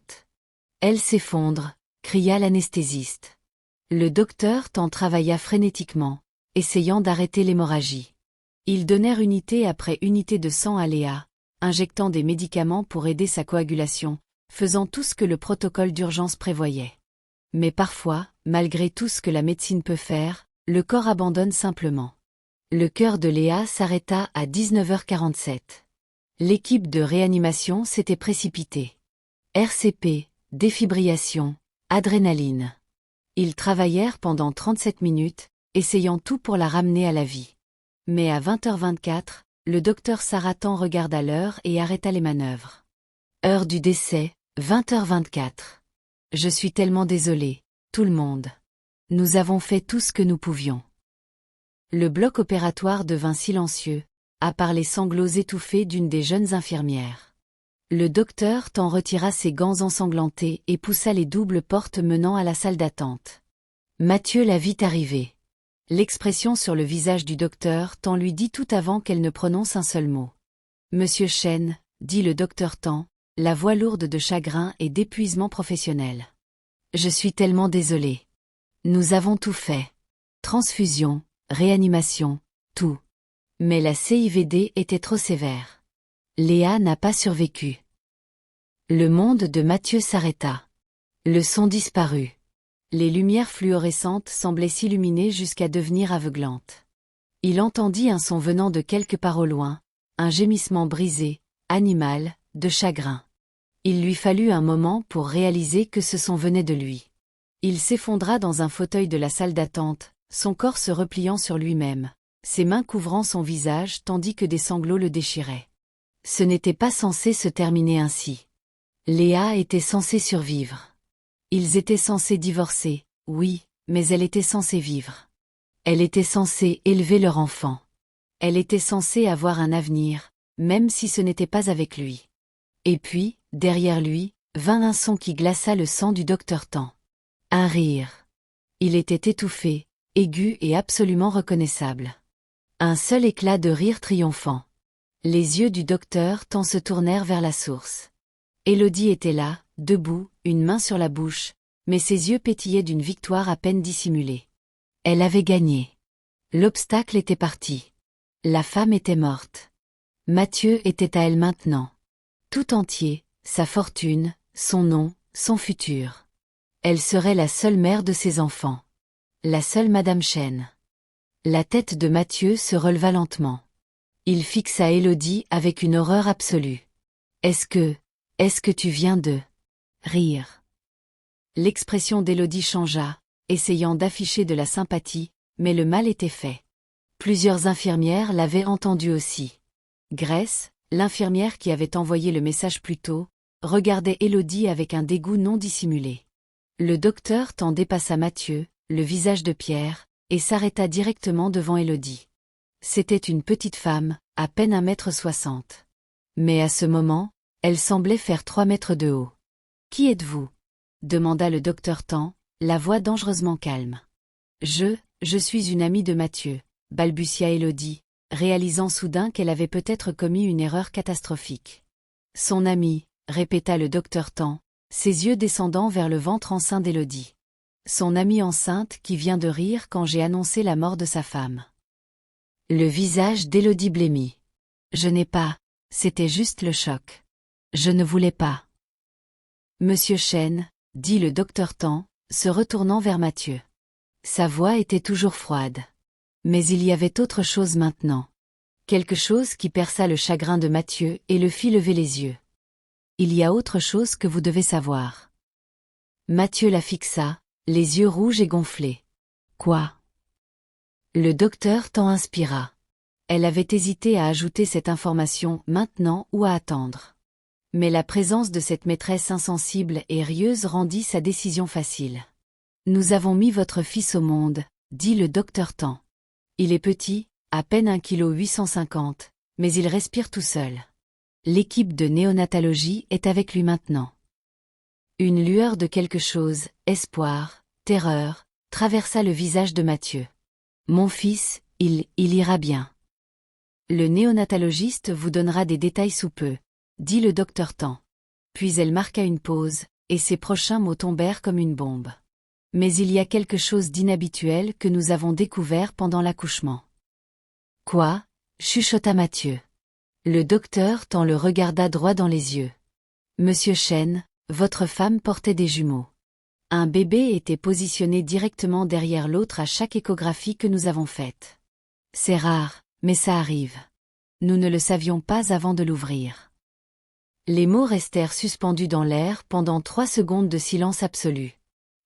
Elle s'effondre, cria l'anesthésiste. Le docteur Tan travailla frénétiquement, essayant d'arrêter l'hémorragie. Ils donnèrent unité après unité de sang à Léa, injectant des médicaments pour aider sa coagulation, faisant tout ce que le protocole d'urgence prévoyait. Mais parfois, malgré tout ce que la médecine peut faire, le corps abandonne simplement. Le cœur de Léa s'arrêta à 19h47. L'équipe de réanimation s'était précipitée. RCP, défibrillation, adrénaline. Ils travaillèrent pendant 37 minutes, essayant tout pour la ramener à la vie. Mais à 20h24, le docteur Saratan regarda l'heure et arrêta les manœuvres. Heure du décès, 20h24. Je suis tellement désolé, tout le monde. Nous avons fait tout ce que nous pouvions. Le bloc opératoire devint silencieux, à part les sanglots étouffés d'une des jeunes infirmières. Le docteur Tan retira ses gants ensanglantés et poussa les doubles portes menant à la salle d'attente. Mathieu la vit arriver. L'expression sur le visage du docteur Tan lui dit tout avant qu'elle ne prononce un seul mot. « Monsieur Chen », dit le docteur Tan, la voix lourde de chagrin et d'épuisement professionnel. « Je suis tellement désolé. Nous avons tout fait. Transfusion, réanimation, tout. Mais la CIVD était trop sévère. Léa n'a pas survécu. » Le monde de Mathieu s'arrêta. Le son disparut. Les lumières fluorescentes semblaient s'illuminer jusqu'à devenir aveuglantes. Il entendit un son venant de quelque part au loin, un gémissement brisé, animal, de chagrin. Il lui fallut un moment pour réaliser que ce son venait de lui. Il s'effondra dans un fauteuil de la salle d'attente, son corps se repliant sur lui-même, ses mains couvrant son visage tandis que des sanglots le déchiraient. Ce n'était pas censé se terminer ainsi. Léa était censée survivre. Ils étaient censés divorcer, oui, mais elle était censée vivre. Elle était censée élever leur enfant. Elle était censée avoir un avenir, même si ce n'était pas avec lui. Et puis, derrière lui, vint un son qui glaça le sang du docteur Tan. Un rire. Il était étouffé, aigu et absolument reconnaissable. Un seul éclat de rire triomphant. Les yeux du docteur Tan se tournèrent vers la source. Élodie était là, debout, une main sur la bouche, mais ses yeux pétillaient d'une victoire à peine dissimulée. Elle avait gagné. L'obstacle était parti. La femme était morte. Mathieu était à elle maintenant. Tout entier, sa fortune, son nom, son futur. Elle serait la seule mère de ses enfants. La seule Madame Chen. La tête de Mathieu se releva lentement. Il fixa Élodie avec une horreur absolue. Est-ce que tu viens de rire? L'expression d'Élodie changea, essayant d'afficher de la sympathie, mais le mal était fait. Plusieurs infirmières l'avaient entendu aussi. Grace, l'infirmière qui avait envoyé le message plus tôt, regardait Élodie avec un dégoût non dissimulé. Le docteur dépassa Mathieu, le visage de pierre, et s'arrêta directement devant Élodie. C'était une petite femme, à peine 1,60 m. Mais à ce moment, elle semblait faire 3 mètres de haut. « Qui êtes-vous » demanda le docteur Tan, la voix dangereusement calme. « Je suis une amie de Mathieu » balbutia Élodie, réalisant soudain qu'elle avait peut-être commis une erreur catastrophique. « Son amie » répéta le docteur Tan, ses yeux descendant vers le ventre enceint d'Élodie. « Son amie enceinte qui vient de rire quand j'ai annoncé la mort de sa femme. » Le visage d'Élodie blêmit. « Je n'ai pas, c'était juste le choc. Je ne voulais pas. » Monsieur Chen, dit le docteur Tan, se retournant vers Mathieu. Sa voix était toujours froide. Mais il y avait autre chose maintenant. Quelque chose qui perça le chagrin de Mathieu et le fit lever les yeux. « Il y a autre chose que vous devez savoir. » Mathieu la fixa, les yeux rouges et gonflés. « Quoi ?» Le docteur Tan inspira. Elle avait hésité à ajouter cette information maintenant ou à attendre. Mais la présence de cette maîtresse insensible et rieuse rendit sa décision facile. « Nous avons mis votre fils au monde, » dit le docteur Tan. « Il est petit, à peine 1,850 kg, mais il respire tout seul. L'équipe de néonatologie est avec lui maintenant. » Une lueur de quelque chose, espoir, terreur, traversa le visage de Mathieu. « Mon fils, il ira bien. Le néonatalogiste vous donnera des détails sous peu, » dit le docteur Tan. Puis elle marqua une pause, et ses prochains mots tombèrent comme une bombe. « Mais il y a quelque chose d'inhabituel que nous avons découvert pendant l'accouchement. »« Quoi ?» chuchota Mathieu. Le docteur Tan le regarda droit dans les yeux. « Monsieur Chen, votre femme portait des jumeaux. Un bébé était positionné directement derrière l'autre à chaque échographie que nous avons faite. C'est rare, mais ça arrive. Nous ne le savions pas avant de l'ouvrir. » Les mots restèrent suspendus dans l'air pendant 3 secondes de silence absolu.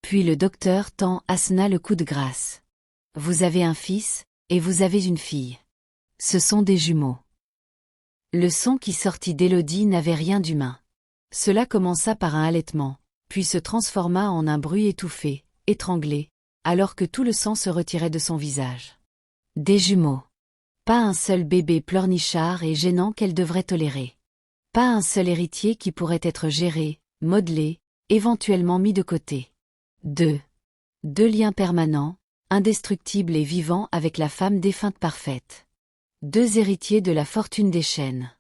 Puis le docteur Tan assena le coup de grâce. « Vous avez un fils, et vous avez une fille. Ce sont des jumeaux. » Le son qui sortit d'Élodie n'avait rien d'humain. Cela commença par un halètement, puis se transforma en un bruit étouffé, étranglé, alors que tout le sang se retirait de son visage. Des jumeaux. Pas un seul bébé pleurnichard et gênant qu'elle devrait tolérer. Pas un seul héritier qui pourrait être géré, modelé, éventuellement mis de côté. Deux liens permanents, indestructibles et vivants avec la femme défunte parfaite. 2 héritiers de la fortune des Chen.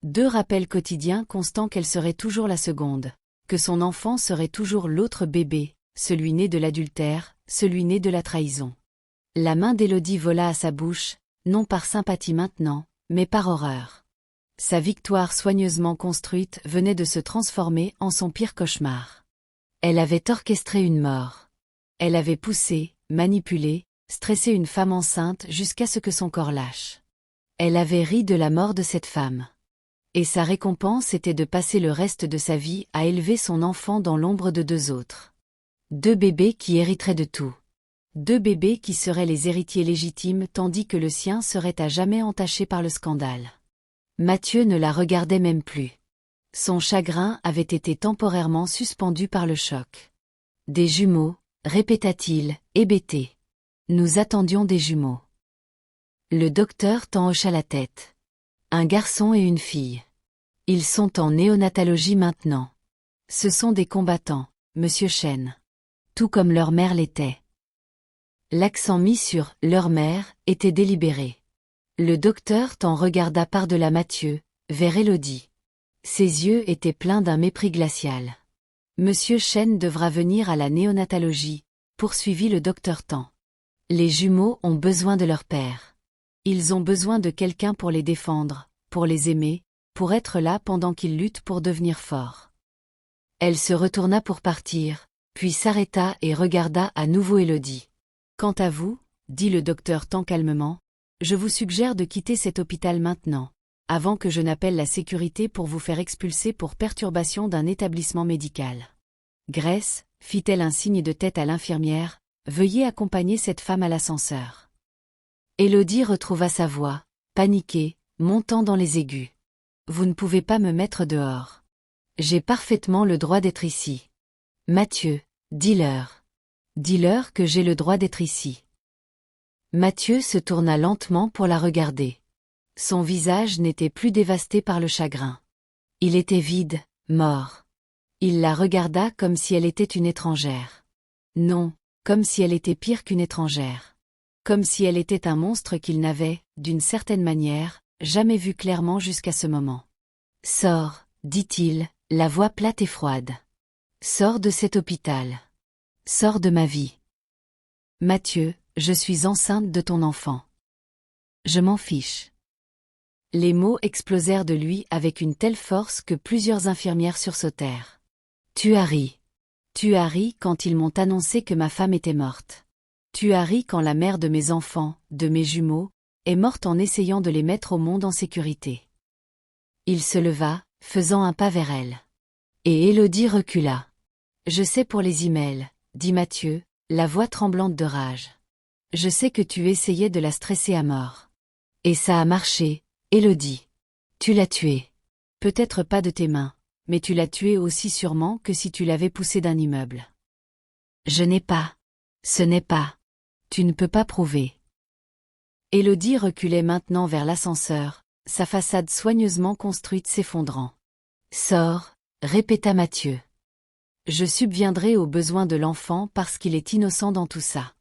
2 rappels quotidiens constants qu'elle serait toujours la seconde, que son enfant serait toujours l'autre bébé, celui né de l'adultère, celui né de la trahison. La main d'Élodie vola à sa bouche, non par sympathie maintenant, mais par horreur. Sa victoire soigneusement construite venait de se transformer en son pire cauchemar. Elle avait orchestré une mort. Elle avait poussé, manipulé, stressé une femme enceinte jusqu'à ce que son corps lâche. Elle avait ri de la mort de cette femme. Et sa récompense était de passer le reste de sa vie à élever son enfant dans l'ombre de 2 autres. 2 bébés qui hériteraient de tout. 2 bébés qui seraient les héritiers légitimes tandis que le sien serait à jamais entaché par le scandale. Mathieu ne la regardait même plus. Son chagrin avait été temporairement suspendu par le choc. « Des jumeaux » répéta-t-il, hébété. « Nous attendions des jumeaux. » Le docteur Tan hocha la tête. « Un garçon et une fille. Ils sont en néonatologie maintenant. Ce sont des combattants, monsieur Chen. Tout comme leur mère l'était. » L'accent mis sur « leur mère » était délibéré. Le docteur Tan regarda par-delà Mathieu, vers Élodie. Ses yeux étaient pleins d'un mépris glacial. « Monsieur Chen devra venir à la néonatologie » , poursuivit le docteur Tan. « Les jumeaux ont besoin de leur père. » Ils ont besoin de quelqu'un pour les défendre, pour les aimer, pour être là pendant qu'ils luttent pour devenir forts. Elle se retourna pour partir, puis s'arrêta et regarda à nouveau Élodie. Quant à vous, dit le docteur tant calmement, je vous suggère de quitter cet hôpital maintenant, avant que je n'appelle la sécurité pour vous faire expulser pour perturbation d'un établissement médical. Grace, fit-elle un signe de tête à l'infirmière, veuillez accompagner cette femme à l'ascenseur. Élodie retrouva sa voix, paniquée, montant dans les aigus. Vous ne pouvez pas me mettre dehors. J'ai parfaitement le droit d'être ici. Mathieu, dis-leur. Dis-leur que j'ai le droit d'être ici. Mathieu se tourna lentement pour la regarder. Son visage n'était plus dévasté par le chagrin. Il était vide, mort. Il la regarda comme si elle était une étrangère. Non, comme si elle était pire qu'une étrangère. Comme si elle était un monstre qu'il n'avait, d'une certaine manière, jamais vu clairement jusqu'à ce moment. Sors, dit-il, la voix plate et froide. Sors de cet hôpital. Sors de ma vie. Mathieu, je suis enceinte de ton enfant. Je m'en fiche. Les mots explosèrent de lui avec une telle force que plusieurs infirmières sursautèrent. Tu as ri. Tu as ri quand ils m'ont annoncé que ma femme était morte. Tu as ri quand la mère de mes enfants, de mes jumeaux, est morte en essayant de les mettre au monde en sécurité. Il se leva, faisant un pas vers elle. Et Élodie recula. Je sais pour les emails, dit Mathieu, la voix tremblante de rage. Je sais que tu essayais de la stresser à mort. Et ça a marché, Élodie. Tu l'as tuée. Peut-être pas de tes mains, mais tu l'as tuée aussi sûrement que si tu l'avais poussée d'un immeuble. Je n'ai pas. Ce n'est pas. Tu ne peux pas prouver. Élodie reculait maintenant vers l'ascenseur, sa façade soigneusement construite s'effondrant. Sors, répéta Mathieu. Je subviendrai aux besoins de l'enfant parce qu'il est innocent dans tout ça.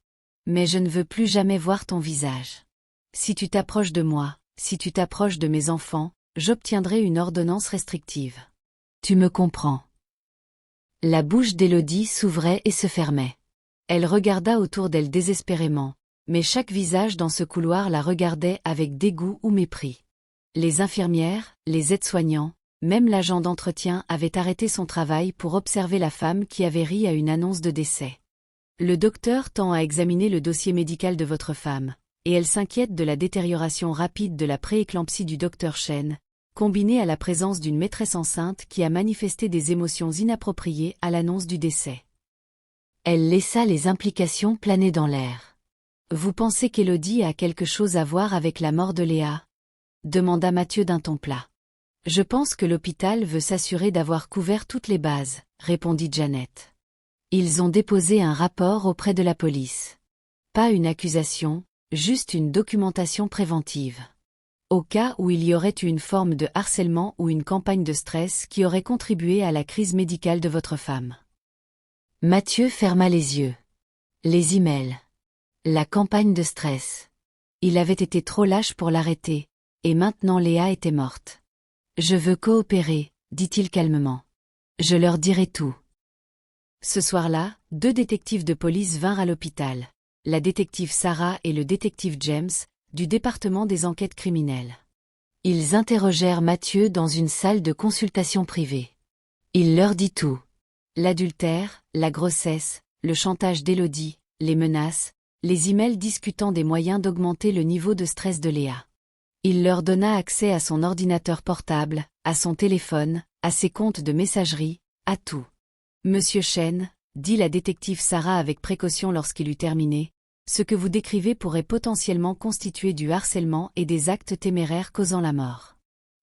Mais je ne veux plus jamais voir ton visage. Si tu t'approches de moi, si tu t'approches de mes enfants, j'obtiendrai une ordonnance restrictive. Tu me comprends. La bouche d'Élodie s'ouvrait et se fermait. Elle regarda autour d'elle désespérément, mais chaque visage dans ce couloir la regardait avec dégoût ou mépris. Les infirmières, les aides-soignants, même l'agent d'entretien avait arrêté son travail pour observer la femme qui avait ri à une annonce de décès. Le docteur tend à examiner le dossier médical de votre femme, et elle s'inquiète de la détérioration rapide de la prééclampsie du docteur Chen, combinée à la présence d'une maîtresse enceinte qui a manifesté des émotions inappropriées à l'annonce du décès. Elle laissa les implications planer dans l'air. Vous pensez qu'Élodie a quelque chose à voir avec la mort de Léa ? Demanda Mathieu d'un ton plat. Je pense que l'hôpital veut s'assurer d'avoir couvert toutes les bases, répondit Janet. Ils ont déposé un rapport auprès de la police. Pas une accusation, juste une documentation préventive. Au cas où il y aurait eu une forme de harcèlement ou une campagne de stress qui aurait contribué à la crise médicale de votre femme. Mathieu ferma les yeux. Les emails. La campagne de stress. Il avait été trop lâche pour l'arrêter, et maintenant Léa était morte. Je veux coopérer, dit-il calmement. Je leur dirai tout. Ce soir-là, 2 détectives de police vinrent à l'hôpital, la détective Sarah et le détective James, du département des enquêtes criminelles. Ils interrogèrent Mathieu dans une salle de consultation privée. Il leur dit tout. L'adultère, la grossesse, le chantage d'Élodie, les menaces, les emails discutant des moyens d'augmenter le niveau de stress de Léa. Il leur donna accès à son ordinateur portable, à son téléphone, à ses comptes de messagerie, à tout. Monsieur Chen, dit la détective Sarah avec précaution lorsqu'il eut terminé, ce que vous décrivez pourrait potentiellement constituer du harcèlement et des actes téméraires causant la mort.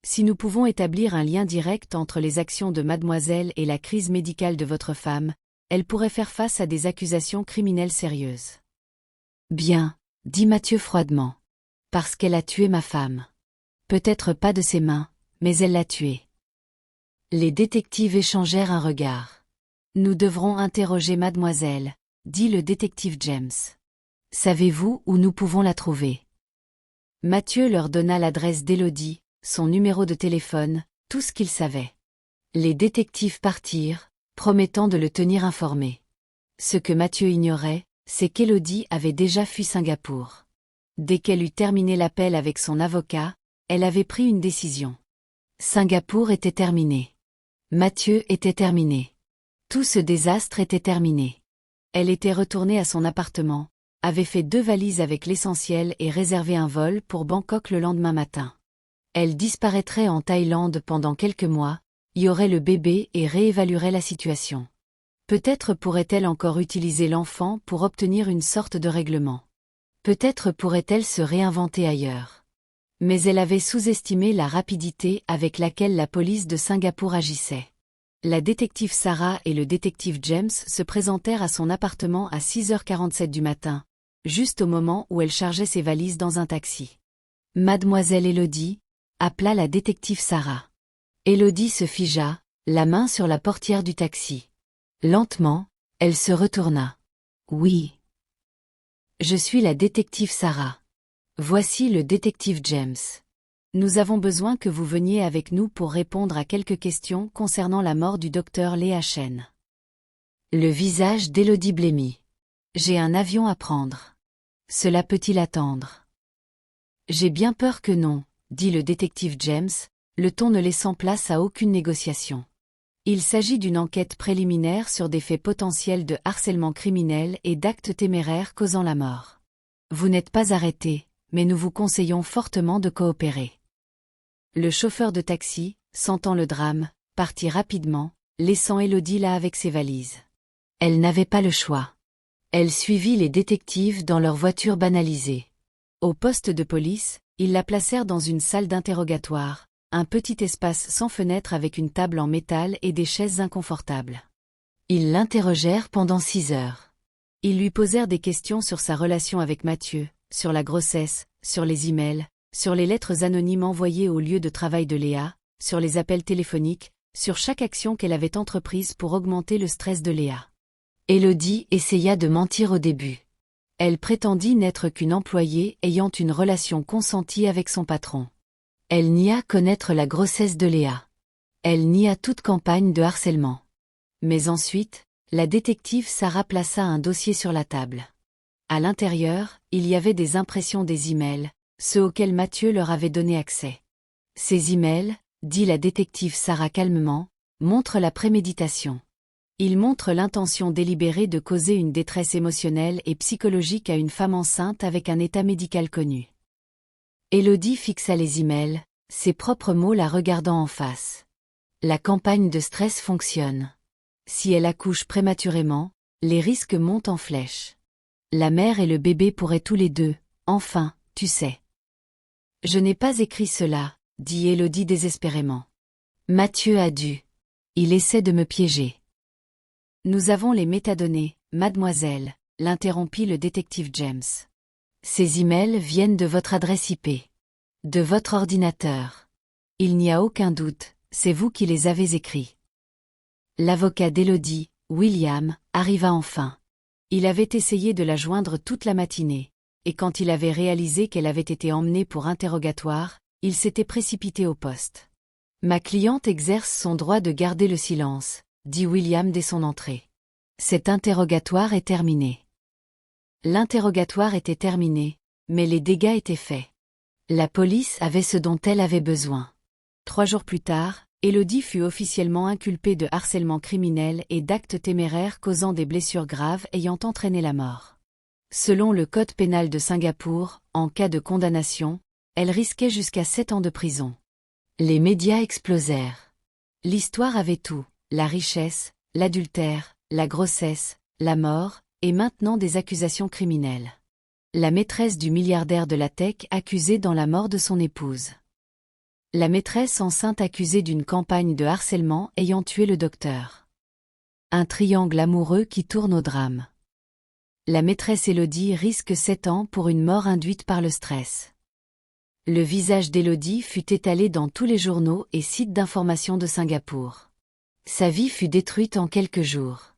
Si nous pouvons établir un lien direct entre les actions de mademoiselle et la crise médicale de votre femme, elle pourrait faire face à des accusations criminelles sérieuses. Bien, dit Mathieu froidement. Parce qu'elle a tué ma femme. Peut-être pas de ses mains, mais elle l'a tuée. Les détectives échangèrent un regard. Nous devrons interroger mademoiselle, dit le détective James. Savez-vous où nous pouvons la trouver? Mathieu leur donna l'adresse d'Élodie, son numéro de téléphone, tout ce qu'ils savaient. Les détectives partirent, promettant de le tenir informé. Ce que Mathieu ignorait, c'est qu'Élodie avait déjà fui Singapour. Dès qu'elle eut terminé l'appel avec son avocat, elle avait pris une décision. Singapour était terminé. Mathieu était terminé. Tout ce désastre était terminé. Elle était retournée à son appartement, avait fait 2 valises avec l'essentiel et réservé un vol pour Bangkok le lendemain matin. Elle disparaîtrait en Thaïlande pendant quelques mois, y aurait le bébé et réévaluerait la situation. Peut-être pourrait-elle encore utiliser l'enfant pour obtenir une sorte de règlement. Peut-être pourrait-elle se réinventer ailleurs. Mais elle avait sous-estimé la rapidité avec laquelle la police de Singapour agissait. La détective Sarah et le détective James se présentèrent à son appartement à 6h47 du matin, juste au moment où elle chargeait ses valises dans un taxi. Mademoiselle Élodie, appela la détective Sarah. Élodie se figea, la main sur la portière du taxi. Lentement, elle se retourna. Oui. Je suis la détective Sarah. Voici le détective James. Nous avons besoin que vous veniez avec nous pour répondre à quelques questions concernant la mort du docteur Léa Chen. Le visage d'Élodie blêmit. J'ai un avion à prendre. Cela peut-il attendre? J'ai bien peur que non, dit le détective James, le ton ne laissant place à aucune négociation. Il s'agit d'une enquête préliminaire sur des faits potentiels de harcèlement criminel et d'actes téméraires causant la mort. Vous n'êtes pas arrêté, mais nous vous conseillons fortement de coopérer. Le chauffeur de taxi, sentant le drame, partit rapidement, laissant Élodie là avec ses valises. Elle n'avait pas le choix. Elle suivit les détectives dans leur voiture banalisée. Au poste de police, ils la placèrent dans une salle d'interrogatoire, un petit espace sans fenêtre avec une table en métal et des chaises inconfortables. Ils l'interrogèrent pendant 6 heures. Ils lui posèrent des questions sur sa relation avec Mathieu, sur la grossesse, sur les emails, sur les lettres anonymes envoyées au lieu de travail de Léa, sur les appels téléphoniques, sur chaque action qu'elle avait entreprise pour augmenter le stress de Léa. Élodie essaya de mentir au début. Elle prétendit n'être qu'une employée ayant une relation consentie avec son patron. Elle nia connaître la grossesse de Léa. Elle nia toute campagne de harcèlement. Mais ensuite, la détective Sarah plaça un dossier sur la table. À l'intérieur, il y avait des impressions des emails, ceux auxquels Mathieu leur avait donné accès. Ces emails, dit la détective Sarah calmement, montrent la préméditation. Ils montrent l'intention délibérée de causer une détresse émotionnelle et psychologique à une femme enceinte avec un état médical connu. Élodie fixa les emails, ses propres mots la regardant en face. La campagne de stress fonctionne. Si elle accouche prématurément, les risques montent en flèche. La mère et le bébé pourraient tous les deux, enfin, tu sais. Je n'ai pas écrit cela, dit Élodie désespérément. Mathieu a dû. Il essaie de me piéger. Nous avons les métadonnées, mademoiselle, l'interrompit le détective James. Ces emails viennent de votre adresse IP. De votre ordinateur. Il n'y a aucun doute, c'est vous qui les avez écrits. L'avocat d'Élodie, William, arriva enfin. Il avait essayé de la joindre toute la matinée, et quand il avait réalisé qu'elle avait été emmenée pour interrogatoire, il s'était précipité au poste. Ma cliente exerce son droit de garder le silence, dit William dès son entrée. Cet interrogatoire est terminé. L'interrogatoire était terminé, mais les dégâts étaient faits. La police avait ce dont elle avait besoin. 3 jours plus tard, Élodie fut officiellement inculpée de harcèlement criminel et d'actes téméraires causant des blessures graves ayant entraîné la mort. Selon le code pénal de Singapour, en cas de condamnation, elle risquait jusqu'à 7 ans de prison. Les médias explosèrent. L'histoire avait tout, la richesse, l'adultère, la grossesse, la mort, et maintenant des accusations criminelles. La maîtresse du milliardaire de la tech accusée dans la mort de son épouse. La maîtresse enceinte accusée d'une campagne de harcèlement ayant tué le docteur. Un triangle amoureux qui tourne au drame. La maîtresse Élodie risque 7 ans pour une mort induite par le stress. Le visage d'Élodie fut étalé dans tous les journaux et sites d'information de Singapour. Sa vie fut détruite en quelques jours.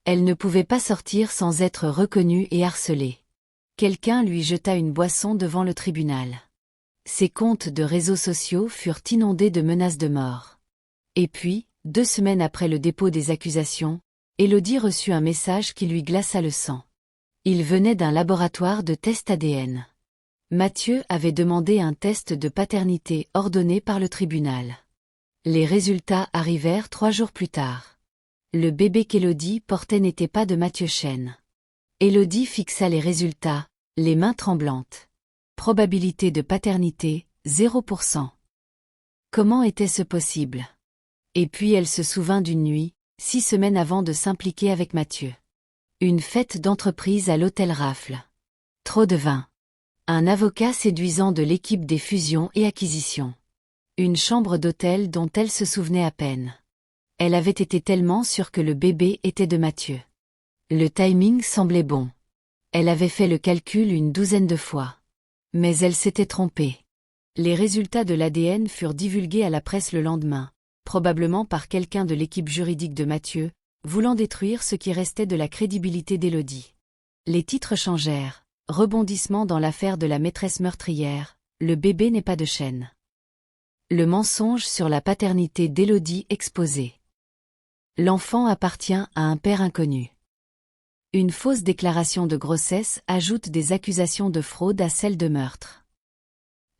Elle ne pouvait pas sortir sans être reconnue et harcelée. Quelqu'un lui jeta une boisson devant le tribunal. Ses comptes de réseaux sociaux furent inondés de menaces de mort. Et puis, 2 semaines après le dépôt des accusations, Élodie reçut un message qui lui glaça le sang. Il venait d'un laboratoire de test ADN. Mathieu avait demandé un test de paternité ordonné par le tribunal. Les résultats arrivèrent 3 jours plus tard. Le bébé qu'Élodie portait n'était pas de Mathieu Chêne. Élodie fixa les résultats, les mains tremblantes. Probabilité de paternité, 0%. Comment était-ce possible? Et puis elle se souvint d'une nuit, 6 semaines avant de s'impliquer avec Mathieu. Une fête d'entreprise à l'hôtel Raffles. Trop de vin. Un avocat séduisant de l'équipe des fusions et acquisitions. Une chambre d'hôtel dont elle se souvenait à peine. Elle avait été tellement sûre que le bébé était de Mathieu. Le timing semblait bon. Elle avait fait le calcul une 12aine de fois. Mais elle s'était trompée. Les résultats de l'ADN furent divulgués à la presse le lendemain, probablement par quelqu'un de l'équipe juridique de Mathieu, voulant détruire ce qui restait de la crédibilité d'Élodie. Les titres changèrent. Rebondissement dans l'affaire de la maîtresse meurtrière, le bébé n'est pas de Chêne. Le mensonge sur la paternité d'Élodie exposé. L'enfant appartient à un père inconnu. Une fausse déclaration de grossesse ajoute des accusations de fraude à celles de meurtre.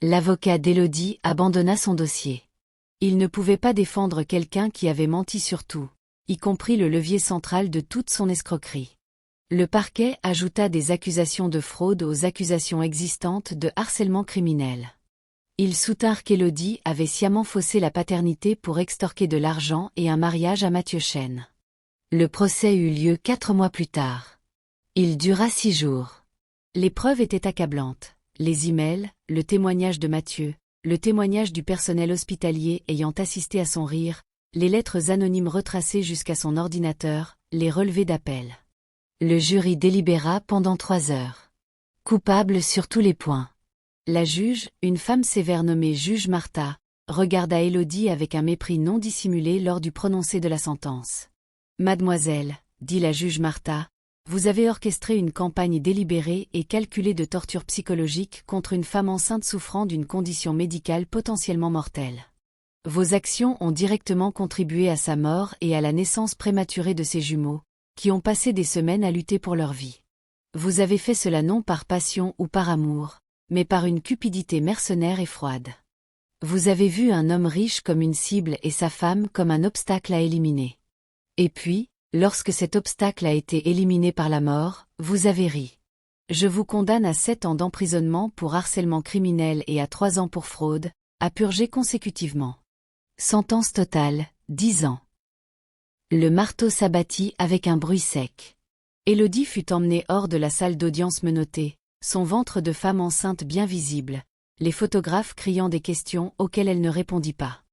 L'avocat d'Élodie abandonna son dossier. Il ne pouvait pas défendre quelqu'un qui avait menti sur tout, y compris le levier central de toute son escroquerie. Le parquet ajouta des accusations de fraude aux accusations existantes de harcèlement criminel. Ils soutinrent qu'Élodie avait sciemment faussé la paternité pour extorquer de l'argent et un mariage à Mathieu Chêne. Le procès eut lieu 4 mois plus tard. Il dura 6 jours. Les preuves étaient accablantes. Les emails, le témoignage de Mathieu, le témoignage du personnel hospitalier ayant assisté à son rire, les lettres anonymes retracées jusqu'à son ordinateur, les relevés d'appel. Le jury délibéra pendant 3 heures. Coupable sur tous les points. La juge, une femme sévère nommée juge Martha, regarda Élodie avec un mépris non dissimulé lors du prononcé de la sentence. « Mademoiselle, dit la juge Martha, vous avez orchestré une campagne délibérée et calculée de torture psychologique contre une femme enceinte souffrant d'une condition médicale potentiellement mortelle. Vos actions ont directement contribué à sa mort et à la naissance prématurée de ses jumeaux, qui ont passé des semaines à lutter pour leur vie. Vous avez fait cela non par passion ou par amour, mais par une cupidité mercenaire et froide. Vous avez vu un homme riche comme une cible et sa femme comme un obstacle à éliminer. Et puis, lorsque cet obstacle a été éliminé par la mort, vous avez ri. Je vous condamne à 7 ans d'emprisonnement pour harcèlement criminel et à 3 ans pour fraude, à purger consécutivement. Sentence totale, 10 ans. Le marteau s'abattit avec un bruit sec. Élodie fut emmenée hors de la salle d'audience menottée, son ventre de femme enceinte bien visible, les photographes criant des questions auxquelles elle ne répondit pas.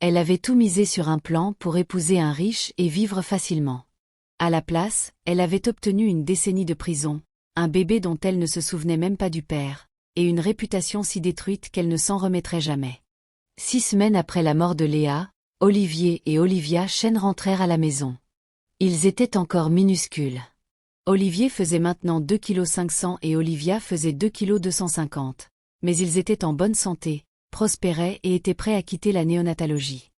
Elle avait tout misé sur un plan pour épouser un riche et vivre facilement. À la place, elle avait obtenu une décennie de prison, un bébé dont elle ne se souvenait même pas du père, et une réputation si détruite qu'elle ne s'en remettrait jamais. 6 semaines après la mort de Léa, Olivier et Olivia Chêne rentrèrent à la maison. Ils étaient encore minuscules. Olivier faisait maintenant 2,5 kg et Olivia faisait 2,250 kg, mais ils étaient en bonne santé, prospéraient et étaient prêts à quitter la néonatologie.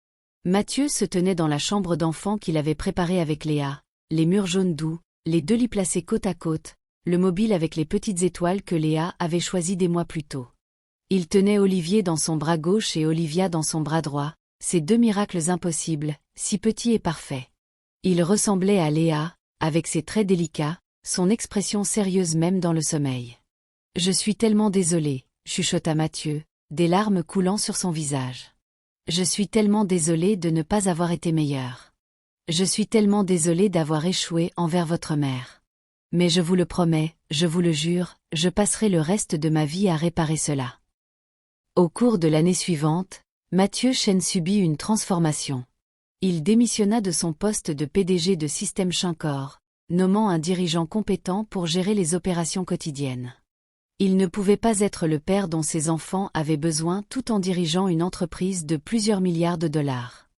Mathieu se tenait dans la chambre d'enfant qu'il avait préparée avec Léa, les murs jaunes doux, les 2 lits placés côte à côte, le mobile avec les petites étoiles que Léa avait choisi des mois plus tôt. Il tenait Olivier dans son bras gauche et Olivia dans son bras droit, ces 2 miracles impossibles, si petits et parfaits. Il ressemblait à Léa, avec ses traits délicats, son expression sérieuse même dans le sommeil. « Je suis tellement désolé, chuchota Mathieu, des larmes coulant sur son visage. Je suis tellement désolé de ne pas avoir été meilleur. Je suis tellement désolé d'avoir échoué envers votre mère. Mais je vous le promets, je vous le jure, je passerai le reste de ma vie à réparer cela. » Au cours de l'année suivante, Mathieu Chêne subit une transformation. Il démissionna de son poste de PDG de Système Chincor, nommant un dirigeant compétent pour gérer les opérations quotidiennes. Il ne pouvait pas être le père dont ses enfants avaient besoin tout en dirigeant une entreprise de plusieurs milliards de dollars.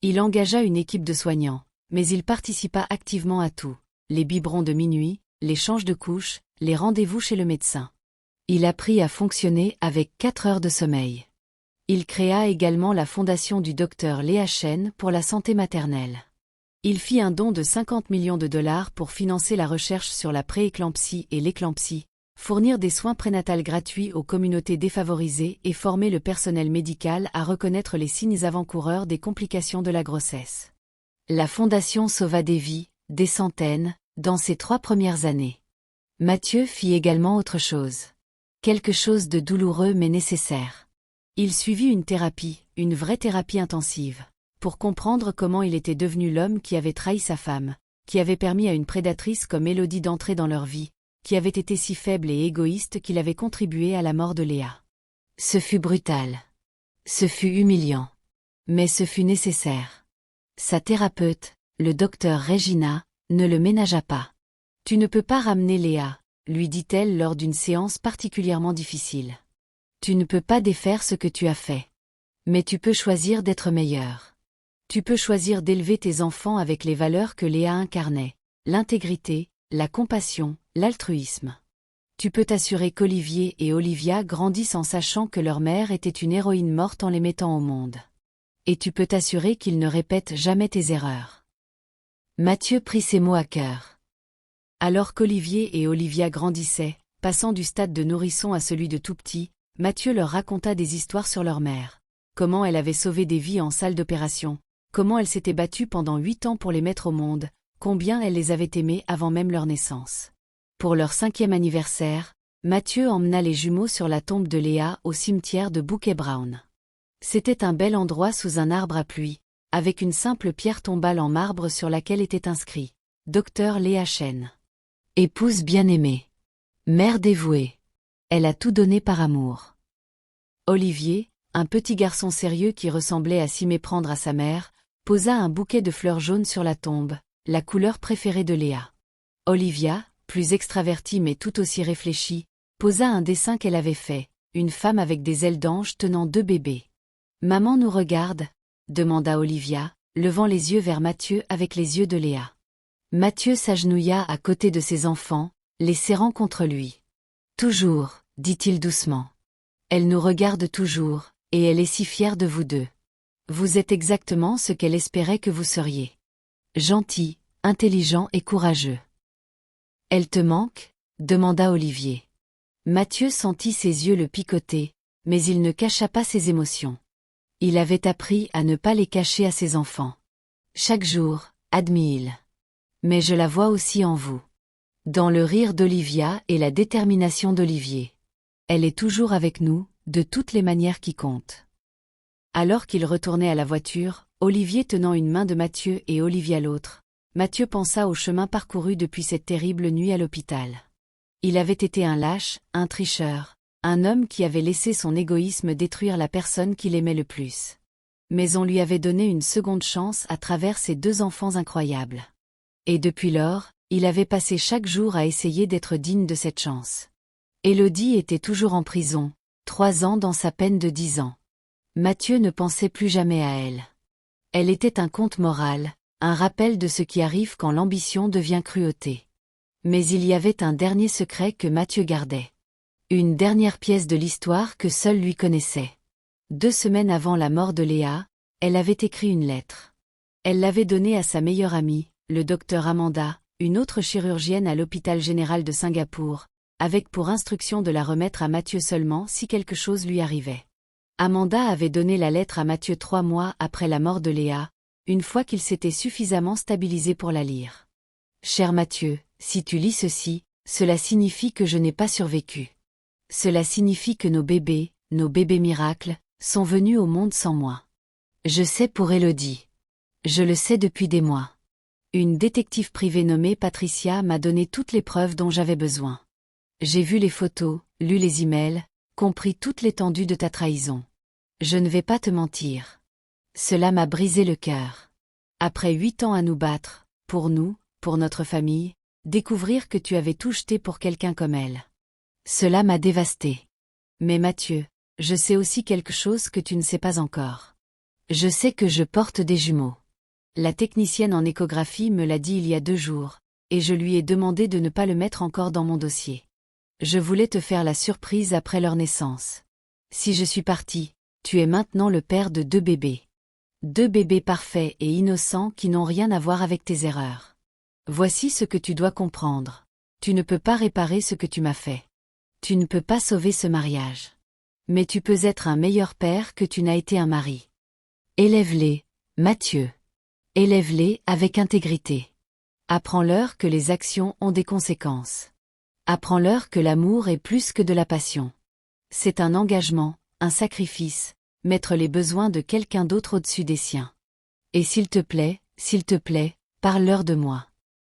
Il engagea une équipe de soignants, mais il participa activement à tout, les biberons de minuit, les changes de couches, les rendez-vous chez le médecin. Il apprit à fonctionner avec 4 heures de sommeil. Il créa également la fondation du docteur Léa Chêne pour la santé maternelle. Il fit un don de 50 millions de dollars pour financer la recherche sur la prééclampsie et l'éclampsie, fournir des soins prénatals gratuits aux communautés défavorisées et former le personnel médical à reconnaître les signes avant-coureurs des complications de la grossesse. La fondation sauva des vies, des centaines, dans ses 3 premières années. Mathieu fit également autre chose. Quelque chose de douloureux mais nécessaire. Il suivit une thérapie, une vraie thérapie intensive, pour comprendre comment il était devenu l'homme qui avait trahi sa femme, qui avait permis à une prédatrice comme Élodie d'entrer dans leur vie, qui avait été si faible et égoïste qu'il avait contribué à la mort de Léa. Ce fut brutal. Ce fut humiliant. Mais ce fut nécessaire. Sa thérapeute, le docteur Regina, ne le ménagea pas. « Tu ne peux pas ramener Léa », lui dit-elle lors d'une séance particulièrement difficile. « Tu ne peux pas défaire ce que tu as fait. Mais tu peux choisir d'être meilleur. Tu peux choisir d'élever tes enfants avec les valeurs que Léa incarnait, l'intégrité, la compassion, l'altruisme. Tu peux t'assurer qu'Olivier et Olivia grandissent en sachant que leur mère était une héroïne morte en les mettant au monde. Et tu peux t'assurer qu'ils ne répètent jamais tes erreurs. » Mathieu prit ces mots à cœur. Alors qu'Olivier et Olivia grandissaient, passant du stade de nourrisson à celui de tout-petit, Mathieu leur raconta des histoires sur leur mère. Comment elle avait sauvé des vies en salle d'opération, comment elle s'était battue pendant 8 ans pour les mettre au monde, combien elle les avait aimés avant même leur naissance. Pour leur 5e anniversaire, Mathieu emmena les jumeaux sur la tombe de Léa au cimetière de Bouquet Brown. C'était un bel endroit sous un arbre à pluie, avec une simple pierre tombale en marbre sur laquelle était inscrit « Docteur Léa Chen. Épouse bien-aimée. Mère dévouée. Elle a tout donné par amour. » Olivier, un petit garçon sérieux qui ressemblait à s'y méprendre à sa mère, posa un bouquet de fleurs jaunes sur la tombe, la couleur préférée de Léa. Olivia, plus extravertie mais tout aussi réfléchie, posa un dessin qu'elle avait fait, une femme avec des ailes d'ange tenant 2 bébés. « Maman nous regarde ?» demanda Olivia, levant les yeux vers Mathieu avec les yeux de Léa. Mathieu s'agenouilla à côté de ses enfants, les serrant contre lui. « Toujours, » dit-il doucement. « Elle nous regarde toujours, et elle est si fière de vous deux. Vous êtes exactement ce qu'elle espérait que vous seriez. Gentil, intelligent et courageux. »« Elle te manque ?» demanda Olivier. Mathieu sentit ses yeux le picoter, mais il ne cacha pas ses émotions. Il avait appris à ne pas les cacher à ses enfants. « Chaque jour, » admit-il. « Mais je la vois aussi en vous. Dans le rire d'Olivia et la détermination d'Olivier. Elle est toujours avec nous, de toutes les manières qui comptent. » Alors qu'il retournait à la voiture, Olivier tenant une main de Mathieu et Olivia l'autre, Mathieu pensa au chemin parcouru depuis cette terrible nuit à l'hôpital. Il avait été un lâche, un tricheur, un homme qui avait laissé son égoïsme détruire la personne qu'il aimait le plus. Mais on lui avait donné une seconde chance à travers ses 2 enfants incroyables. Et depuis lors, il avait passé chaque jour à essayer d'être digne de cette chance. Élodie était toujours en prison, 3 ans dans sa peine de 10 ans. Mathieu ne pensait plus jamais à elle. Elle était un conte moral, un rappel de ce qui arrive quand l'ambition devient cruauté. Mais il y avait un dernier secret que Mathieu gardait. Une dernière pièce de l'histoire que seul lui connaissait. 2 semaines avant la mort de Léa, elle avait écrit une lettre. Elle l'avait donnée à sa meilleure amie, le docteur Amanda, une autre chirurgienne à l'hôpital général de Singapour, avec pour instruction de la remettre à Mathieu seulement si quelque chose lui arrivait. Amanda avait donné la lettre à Mathieu 3 mois après la mort de Léa, une fois qu'il s'était suffisamment stabilisé pour la lire. « Cher Mathieu, si tu lis ceci, cela signifie que je n'ai pas survécu. Cela signifie que nos bébés miracles, sont venus au monde sans moi. Je sais pour Élodie. Je le sais depuis des mois. Une détective privée nommée Patricia m'a donné toutes les preuves dont j'avais besoin. J'ai vu les photos, lu les emails, compris toute l'étendue de ta trahison. Je ne vais pas te mentir. Cela m'a brisé le cœur. Après 8 ans à nous battre, pour nous, pour notre famille, découvrir que tu avais tout jeté pour quelqu'un comme elle. Cela m'a dévasté. Mais Mathieu, je sais aussi quelque chose que tu ne sais pas encore. Je sais que je porte des jumeaux. La technicienne en échographie me l'a dit il y a 2 jours, et je lui ai demandé de ne pas le mettre encore dans mon dossier. Je voulais te faire la surprise après leur naissance. Si je suis partie, tu es maintenant le père de 2 bébés. 2 bébés parfaits et innocents qui n'ont rien à voir avec tes erreurs. Voici ce que tu dois comprendre. Tu ne peux pas réparer ce que tu m'as fait. Tu ne peux pas sauver ce mariage. Mais tu peux être un meilleur père que tu n'as été un mari. Élève-les, Mathieu. Élève-les avec intégrité. Apprends-leur que les actions ont des conséquences. Apprends-leur que l'amour est plus que de la passion. C'est un engagement, un sacrifice, mettre les besoins de quelqu'un d'autre au-dessus des siens. Et s'il te plaît, parle-leur de moi.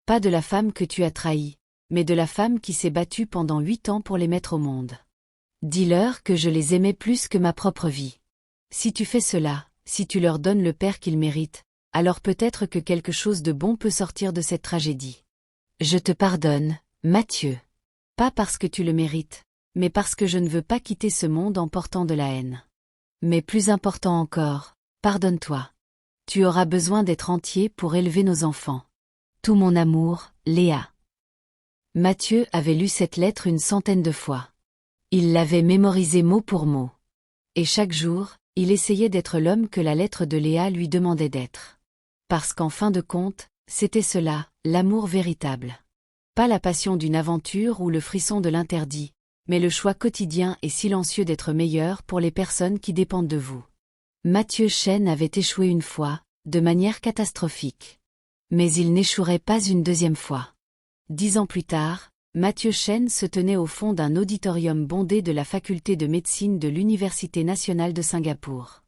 Pas de la femme que tu as trahie, mais de la femme qui s'est battue pendant 8 ans pour les mettre au monde. Dis-leur que je les aimais plus que ma propre vie. Si tu fais cela, si tu leur donnes le père qu'ils méritent, alors peut-être que quelque chose de bon peut sortir de cette tragédie. Je te pardonne, Mathieu. Pas parce que tu le mérites, mais parce que je ne veux pas quitter ce monde en portant de la haine. Mais plus important encore, pardonne-toi. Tu auras besoin d'être entier pour élever nos enfants. Tout mon amour, Léa. Mathieu avait lu cette lettre une centaine de fois. Il l'avait mémorisée mot pour mot. Et chaque jour, il essayait d'être l'homme que la lettre de Léa lui demandait d'être. Parce qu'en fin de compte, c'était cela, l'amour véritable. Pas la passion d'une aventure ou le frisson de l'interdit, mais le choix quotidien et silencieux d'être meilleur pour les personnes qui dépendent de vous. Mathieu Chêne avait échoué une fois, de manière catastrophique. Mais il n'échouerait pas une deuxième fois. 10 ans plus tard, Mathieu Chêne se tenait au fond d'un auditorium bondé de la faculté de médecine de l'Université nationale de Singapour.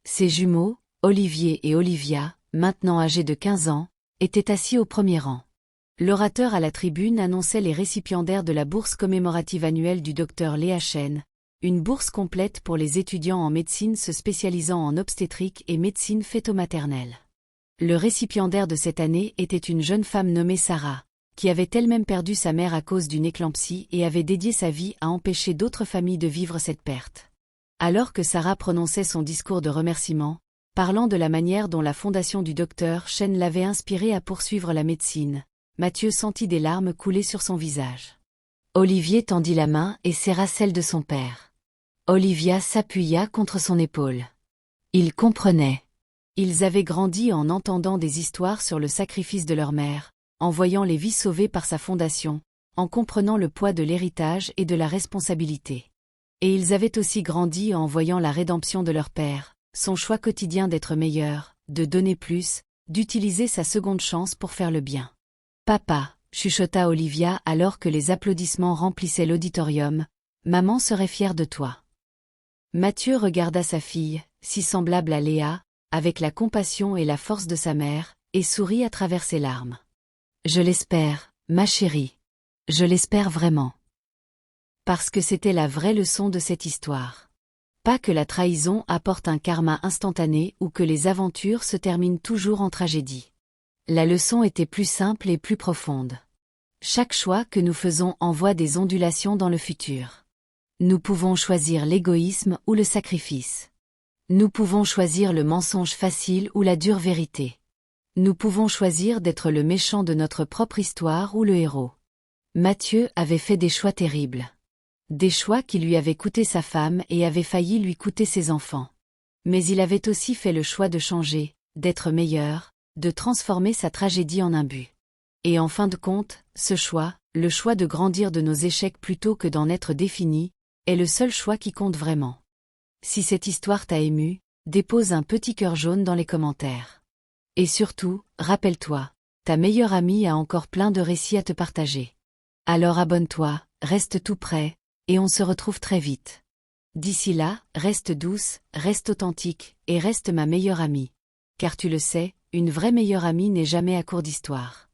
Ses jumeaux, Olivier et Olivia, maintenant âgés de 15 ans, étaient assis au premier rang. L'orateur à la tribune annonçait les récipiendaires de la bourse commémorative annuelle du docteur Léa Chêne, une bourse complète pour les étudiants en médecine se spécialisant en obstétrique et médecine fœto-maternelle. Le récipiendaire de cette année était une jeune femme nommée Sarah, qui avait elle-même perdu sa mère à cause d'une éclampsie et avait dédié sa vie à empêcher d'autres familles de vivre cette perte. Alors que Sarah prononçait son discours de remerciement, parlant de la manière dont la fondation du docteur Chêne l'avait inspirée à poursuivre la médecine, Mathieu sentit des larmes couler sur son visage. Olivier tendit la main et serra celle de son père. Olivia s'appuya contre son épaule. Ils comprenaient. Ils avaient grandi en entendant des histoires sur le sacrifice de leur mère, en voyant les vies sauvées par sa fondation, en comprenant le poids de l'héritage et de la responsabilité. Et ils avaient aussi grandi en voyant la rédemption de leur père, son choix quotidien d'être meilleur, de donner plus, d'utiliser sa seconde chance pour faire le bien. « Papa », chuchota Olivia alors que les applaudissements remplissaient l'auditorium, « maman serait fière de toi. » Mathieu regarda sa fille, si semblable à Léa, avec la compassion et la force de sa mère, et sourit à travers ses larmes. « Je l'espère, ma chérie. Je l'espère vraiment. » Parce que c'était la vraie leçon de cette histoire. Pas que la trahison apporte un karma instantané ou que les aventures se terminent toujours en tragédie. La leçon était plus simple et plus profonde. Chaque choix que nous faisons envoie des ondulations dans le futur. Nous pouvons choisir l'égoïsme ou le sacrifice. Nous pouvons choisir le mensonge facile ou la dure vérité. Nous pouvons choisir d'être le méchant de notre propre histoire ou le héros. Mathieu avait fait des choix terribles. Des choix qui lui avaient coûté sa femme et avaient failli lui coûter ses enfants. Mais il avait aussi fait le choix de changer, d'être meilleur, de transformer sa tragédie en un but. Et en fin de compte, ce choix, le choix de grandir de nos échecs plutôt que d'en être défini, est le seul choix qui compte vraiment. Si cette histoire t'a ému, dépose un petit cœur jaune dans les commentaires. Et surtout, rappelle-toi, ta meilleure amie a encore plein de récits à te partager. Alors abonne-toi, reste tout près, et on se retrouve très vite. D'ici là, reste douce, reste authentique, et reste ma meilleure amie. Car tu le sais, une vraie meilleure amie n'est jamais à court d'histoire.